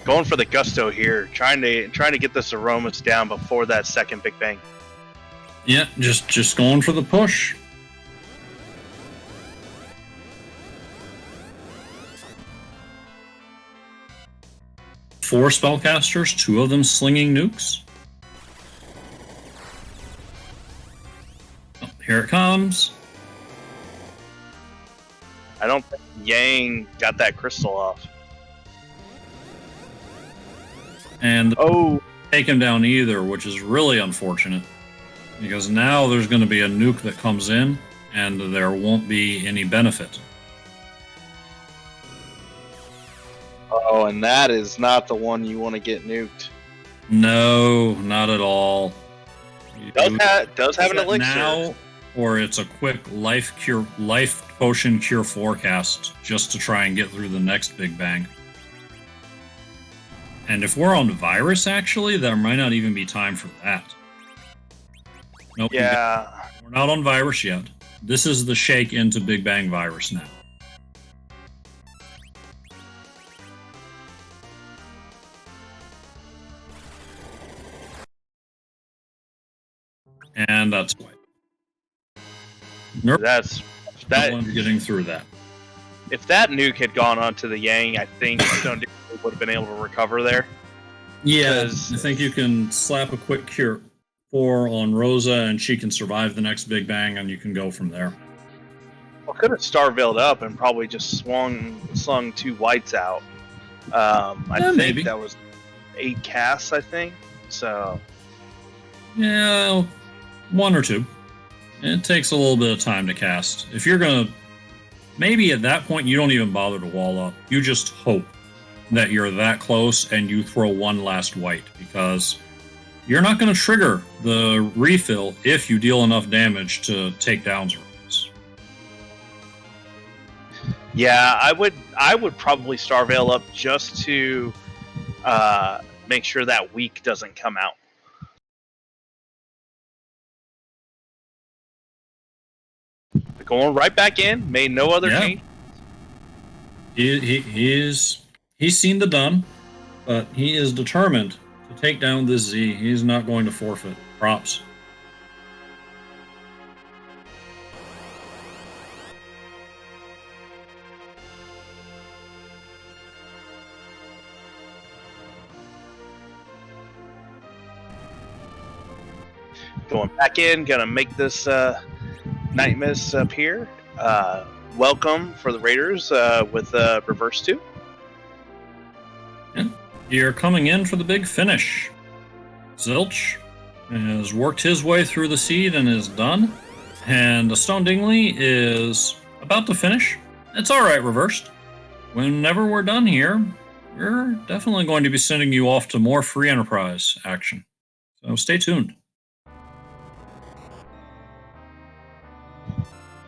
Going for the gusto here. Trying to get the Zeromus down before that second Big Bang. Yeah, just going for the push. Four spellcasters, 2 of them slinging nukes. Oh, here it comes. I don't think Yang got that crystal off. And take him down either, which is really unfortunate. Because now there's going to be a nuke that comes in, and there won't be any benefit. Oh, and that is not the one you want to get nuked. No, not at all. Does have an elixir. Now, or it's a quick life potion cure forecast just to try and get through the next Big Bang. And if we're on virus, actually, there might not even be time for that. Nope. Yeah. We're not on virus yet. This is the shake into Big Bang virus now. And that's why. Nope. That's that one's getting through that. If that nuke had gone onto the Yang, I think Stone Dingley would have been able to recover there. Yeah, I think you can slap a quick cure 4 on Rosa, and she can survive the next Big Bang, and you can go from there. Well, could have Starveiled up and probably just slung 2 whites out. I think maybe. That was 8 casts, I think. So. Yeah, 1 or 2. It takes a little bit of time to cast. If you're going to... Maybe at that point, you don't even bother to wall up. You just hope that you're that close and you throw 1 last white, because you're not going to trigger the refill if you deal enough damage to take down Zeromus. Yeah, I would probably Starveil up just to make sure that weak doesn't come out. Going right back in, made no other change. He's seen the done, but he is determined to take down this Z. He's not going to forfeit. Props. Going back in, gonna make this Night Miss appear. Welcome for the Raiders with Reverse 2. Yeah. You're coming in for the big finish. Zilch has worked his way through the seed and is done. And A Stone Dingley is about to finish. It's alright, Reversed. Whenever we're done here, we're definitely going to be sending you off to more free enterprise action. So stay tuned.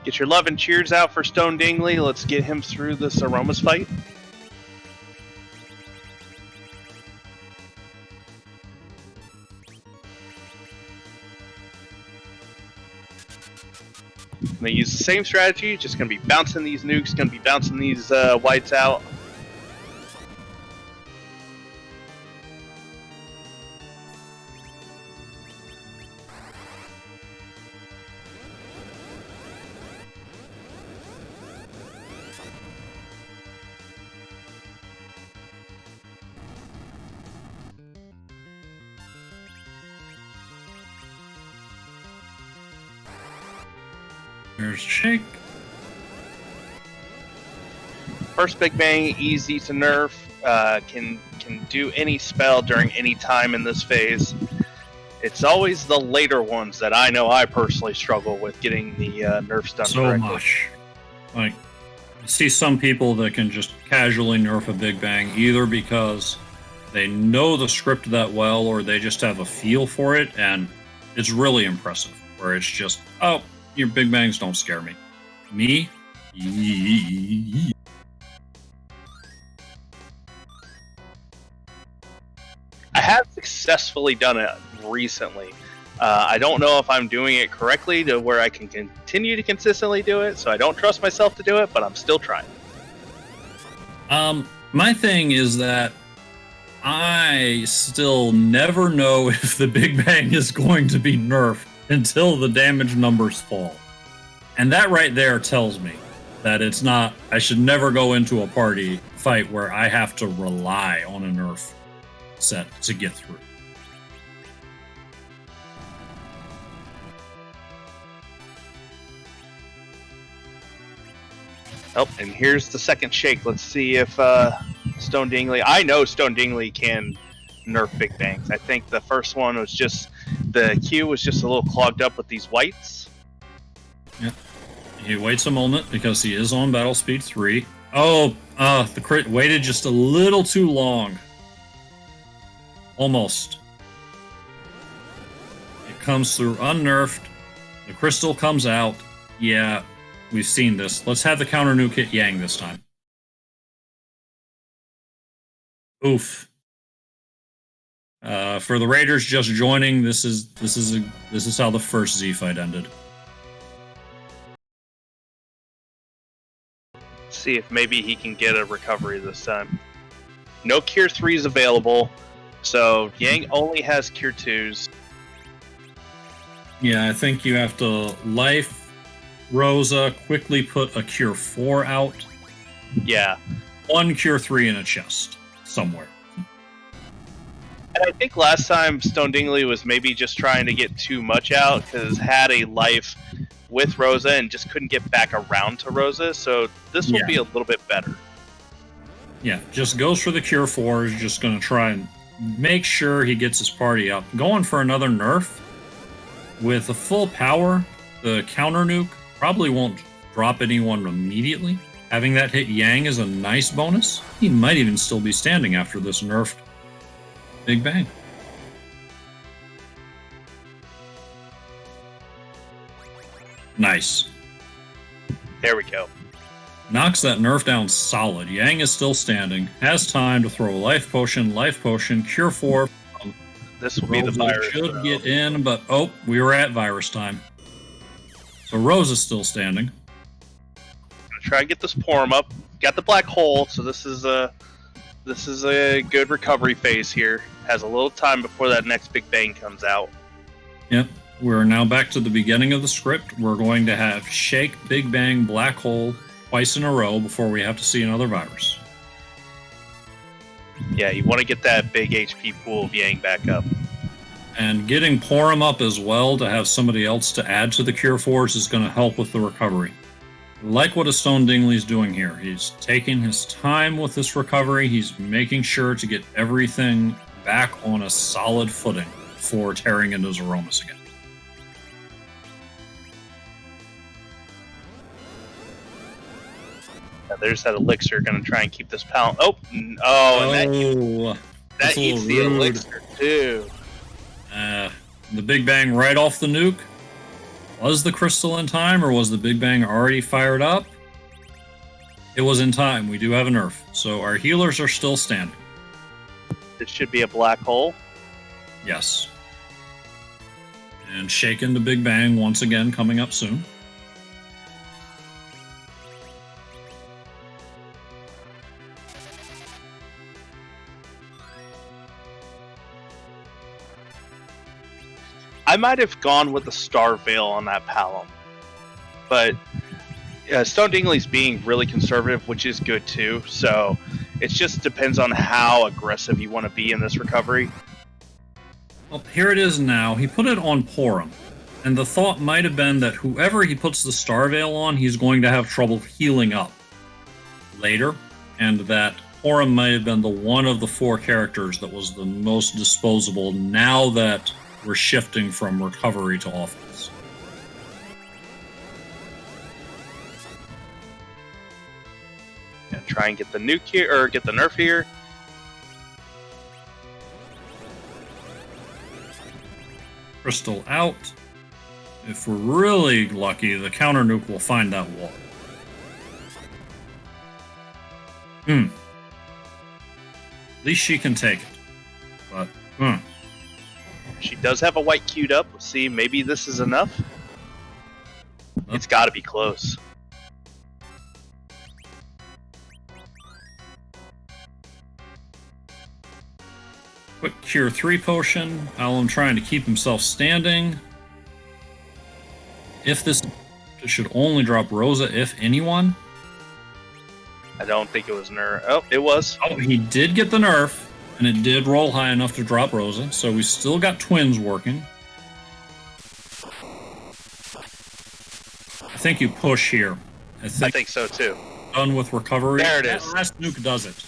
Get your love and cheers out for Stone Dingley. Let's get him through the Zeromus fight. I'm going to use the same strategy, just going to be bouncing these nukes, going to be bouncing these whites out. There's Shake. First Big Bang, easy to nerf. Can do any spell during any time in this phase. It's always the later ones that I know I personally struggle with getting the nerfs done So correctly. much. Like, I see some people that can just casually nerf a Big Bang either because they know the script that well or they just have a feel for it, and it's really impressive. Where it's just, oh, your Big Bangs don't scare me. Me? I have successfully done it recently. I don't know if I'm doing it correctly to where I can continue to consistently do it, so I don't trust myself to do it, but I'm still trying. My thing is that I still never know if the Big Bang is going to be nerfed until the damage numbers fall. And that right there tells me that it's not, I should never go into a party fight where I have to rely on a nerf set to get through. Oh, and here's the second shake. Let's see if Stone Dingley... I know Stone Dingley can nerf Big Bangs. I think the first one was just... The Q was just a little clogged up with these whites. Yep. He waits a moment because he is on battle speed 3. Oh, the crit waited just a little too long. Almost. It comes through unnerfed. The crystal comes out. Yeah, we've seen this. Let's have the counter nuke hit Yang this time. Oof. For the Raiders just joining, this is how the first Z fight ended. See if maybe he can get a recovery this time. No Cure 3s available, so Yang only has Cure 2s. Yeah, I think you have to life Rosa, quickly put a Cure 4 out. Yeah. One Cure 3 in a chest somewhere. And I think last time Stone Dingley was maybe just trying to get too much out because had a life with Rosa and just couldn't get back around to Rosa, so this will be a little bit better. Yeah, just goes for the Cure 4, is just going to try and make sure he gets his party up. Going for another nerf with a full power, the counter nuke probably won't drop anyone immediately. Having that hit Yang is a nice bonus. He might even still be standing after this nerfed Big Bang. Nice. There we go. Knocks that nerf down solid. Yang is still standing. Has time to throw a life potion, Cure 4. This will be the Rosa virus. should get in, but oh, we were at virus time. So Rose is still standing. Gonna try and get this Porum up. Got the black hole, so this is a good recovery phase here. Has a little time before that next Big Bang comes out. Yep. We're now back to the beginning of the script. We're going to have Shake, Big Bang, Black Hole twice in a row before we have to see another virus. Yeah, you want to get that big HP pool of Yang back up. And getting Porum up as well to have somebody else to add to the Cure Force is going to help with the recovery. Like what A Stone Dingley's doing here. He's taking his time with this recovery. He's making sure to get everything back on a solid footing before tearing into Zeromus again. There's that elixir going to try and keep this pound. And that eats the elixir too. The Big Bang right off the nuke. Was the crystal in time, or was the Big Bang already fired up? It was in time. We do have a nerf, so our healers are still standing. This should be a black hole. Yes. And Shaken the Big Bang once again coming up soon. I might have gone with the Star Veil on that Palom, but Stone Dingley's being really conservative, which is good too. So it just depends on how aggressive you want to be in this recovery. Well, here it is now. He put it on Porum, and the thought might have been that whoever he puts the Star Veil on, he's going to have trouble healing up later, and that Porum might have been the one of the 4 characters that was the most disposable now that we're shifting from recovery to offense. Yeah, try and get the nuke here, or get the nerf here. Crystal out. If we're really lucky, the counter nuke will find that wall. At least she can take it. But, She does have a white queued up. Let's see, maybe this is enough. It's got to be close. Quick Cure 3 potion. Alum trying to keep himself standing. If this should only drop Rosa, if anyone. I don't think it was nerf. Oh, it was. Oh, he did get the nerf, and it did roll high enough to drop Rosa, so we still got twins working. I think you push here. I think so too. Done with recovery. There it is. That last nuke does it.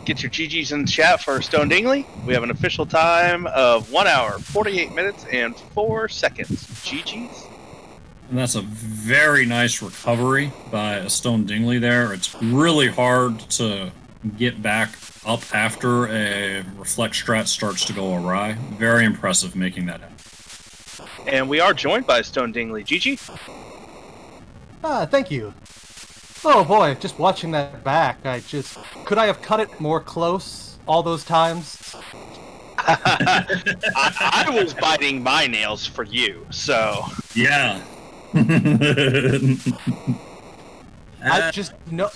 Get your GGs in the chat for Stone Dingley. We have an official time of 1 hour, 48 minutes, and 4 seconds. GGs. And that's a very nice recovery by A Stone Dingley there. It's really hard to get back up after a reflect strat starts to go awry. Very impressive making that happen. And we are joined by Stone Dingley. GG. Thank you. Oh boy, just watching that back, could I have cut it more close all those times? I was biting my nails for you, so. Yeah. I just know.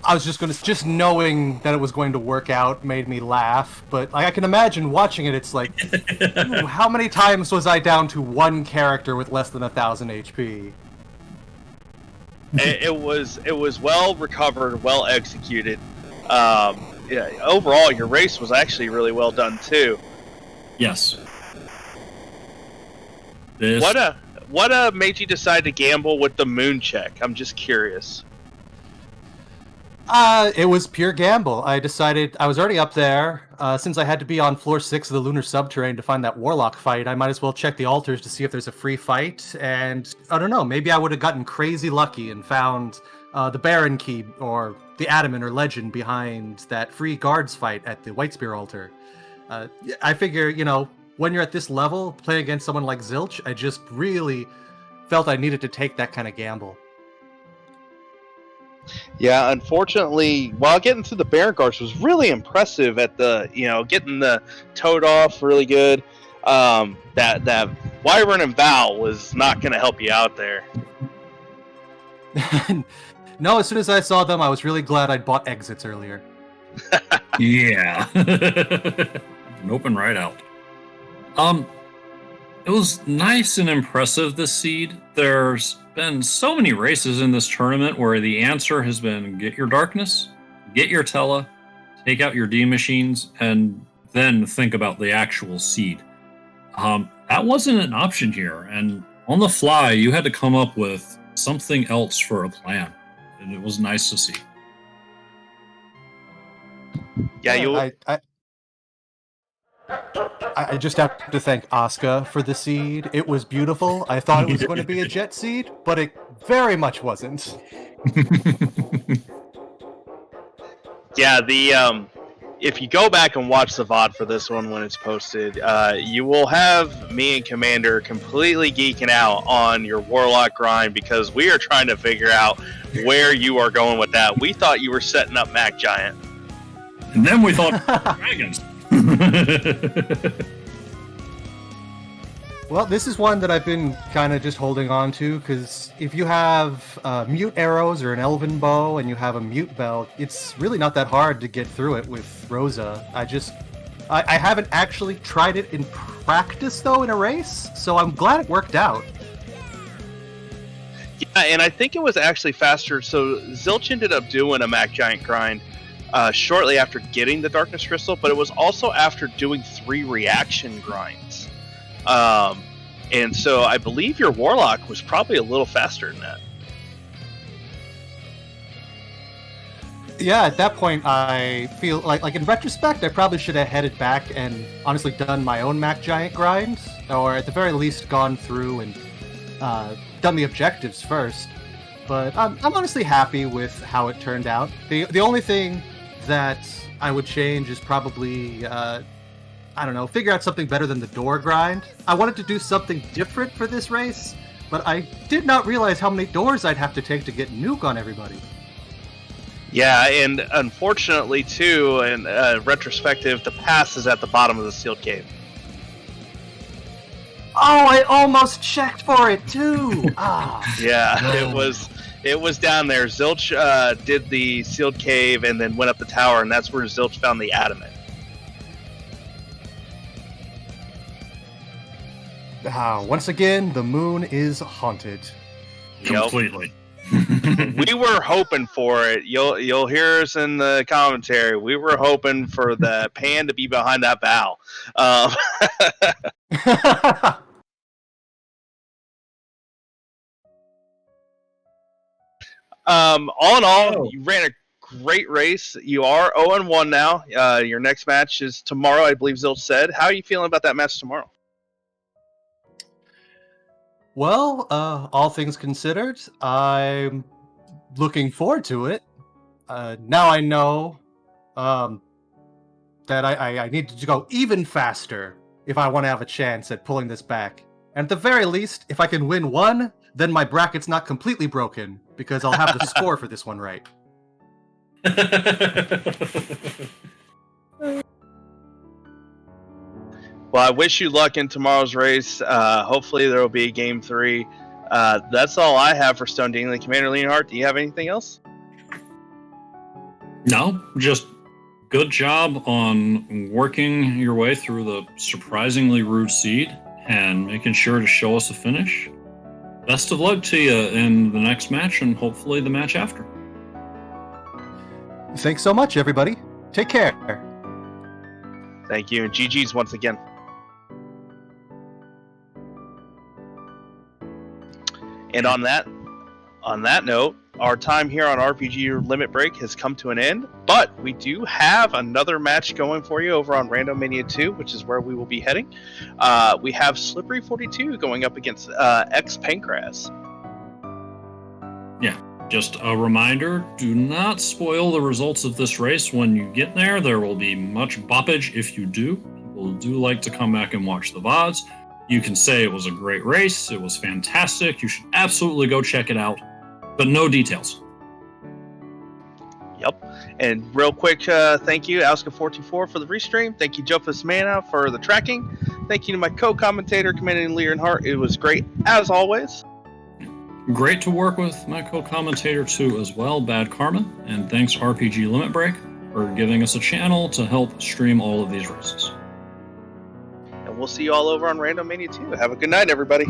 I was just knowing that it was going to work out made me laugh, but I can imagine watching it. It's like, ooh, how many times was I down to one character with less than 1,000 HP? It was well recovered, well executed. Yeah, overall, your race was actually really well done too. Yes. What made you decide to gamble with the moon check? I'm just curious. It was pure gamble. I decided I was already up there. Since I had to be on floor 6 of the lunar subterrane to find that warlock fight, I might as well check the altars to see if there's a free fight. And I don't know, maybe I would have gotten crazy lucky and found the Baron key or the Adamant or legend behind that free guards fight at the White Spear altar. I figure, when you're at this level, playing against someone like Zilch, I just really felt I needed to take that kind of gamble. Yeah, unfortunately, while getting through the Baron guards was really impressive at the, getting the toad off really good. That Wyvern and Val was not going to help you out there. No, as soon as I saw them, I was really glad I'd bought exits earlier. Yeah. Open right out. It was nice and impressive this seed. There's been so many races in this tournament where the answer has been get your darkness, get your Tela, take out your D machines, and then think about the actual seed. That wasn't an option here, and on the fly, you had to come up with something else for a plan, and it was nice to see. Yeah, I just have to thank Asuka for the seed. It was beautiful. I thought it was going to be a jet seed, but it very much wasn't. Yeah, if you go back and watch the VOD for this one when it's posted, you will have me and Commander completely geeking out on your Warlock grind because we are trying to figure out where you are going with that. We thought you were setting up Mac Giant. And then we thought dragons. Well, this is one that I've been kind of just holding on to, because if you have mute arrows or an elven bow and you have a mute belt, it's really not that hard to get through it with Rosa. I haven't actually tried it in practice, though, in a race, so I'm glad it worked out. Yeah, and I think it was actually faster. So Zilch ended up doing a Mac Giant grind shortly after getting the Darkness Crystal, but it was also after doing 3 reaction grinds. And so I believe your Warlock was probably a little faster than that. Yeah, at that point, I feel like in retrospect, I probably should have headed back and honestly done my own Mac Giant grind, or at the very least gone through and done the objectives first. But I'm honestly happy with how it turned out. The only thing that I would change is probably I don't know, figure out something better than the door grind. I wanted to do something different for this race, but I did not realize how many doors I'd have to take to get nuke on everybody. Yeah, and unfortunately, too, in retrospective, the pass is at the bottom of the sealed cave. Oh, I almost checked for it, too! Yeah, it was down there. Zilch did the sealed cave and then went up the tower, and that's where Zilch found the adamant. Once again, the moon is haunted. Completely. We were hoping for it. You'll hear us in the commentary. We were hoping for the pan to be behind that bow. All in all, you ran a great race. You are 0-1 now. Your next match is tomorrow, I believe Zilch said. How are you feeling about that match tomorrow? Well, all things considered, I'm looking forward to it. Now I know that I need to go even faster if I want to have a chance at pulling this back. And at the very least, if I can win one, then my bracket's not completely broken, because I'll have the score for this one right. Well, I wish you luck in tomorrow's race. Hopefully there will be a Game 3. That's all I have for Stone Dingley. Commander Leonhart, do you have anything else? No, just good job on working your way through the surprisingly rude seed and making sure to show us a finish. Best of luck to you in the next match and hopefully the match after. Thanks so much, everybody. Take care. Thank you, and GG's once again. And on that note, our time here on RPG Limit Break has come to an end, but we do have another match going for you over on Random Mania 2, which is where we will be heading. We have Slippery 42 going up against X Pancras. Yeah, just a reminder, do not spoil the results of this race when you get there. There will be much boppage if you do. People do like to come back and watch the VODs. You can say it was a great race, it was fantastic, you should absolutely go check it out, but no details. Yep. And real quick, thank you, Auska424 for the restream. Thank you, Jofus Mana, for the tracking. Thank you to my co-commentator, Commander Leonhart. It was great, as always. Great to work with my co-commentator, too, as well, BadKarma. And thanks, RPG Limit Break, for giving us a channel to help stream all of these races. And we'll see you all over on Random Mania 2. Have a good night, everybody.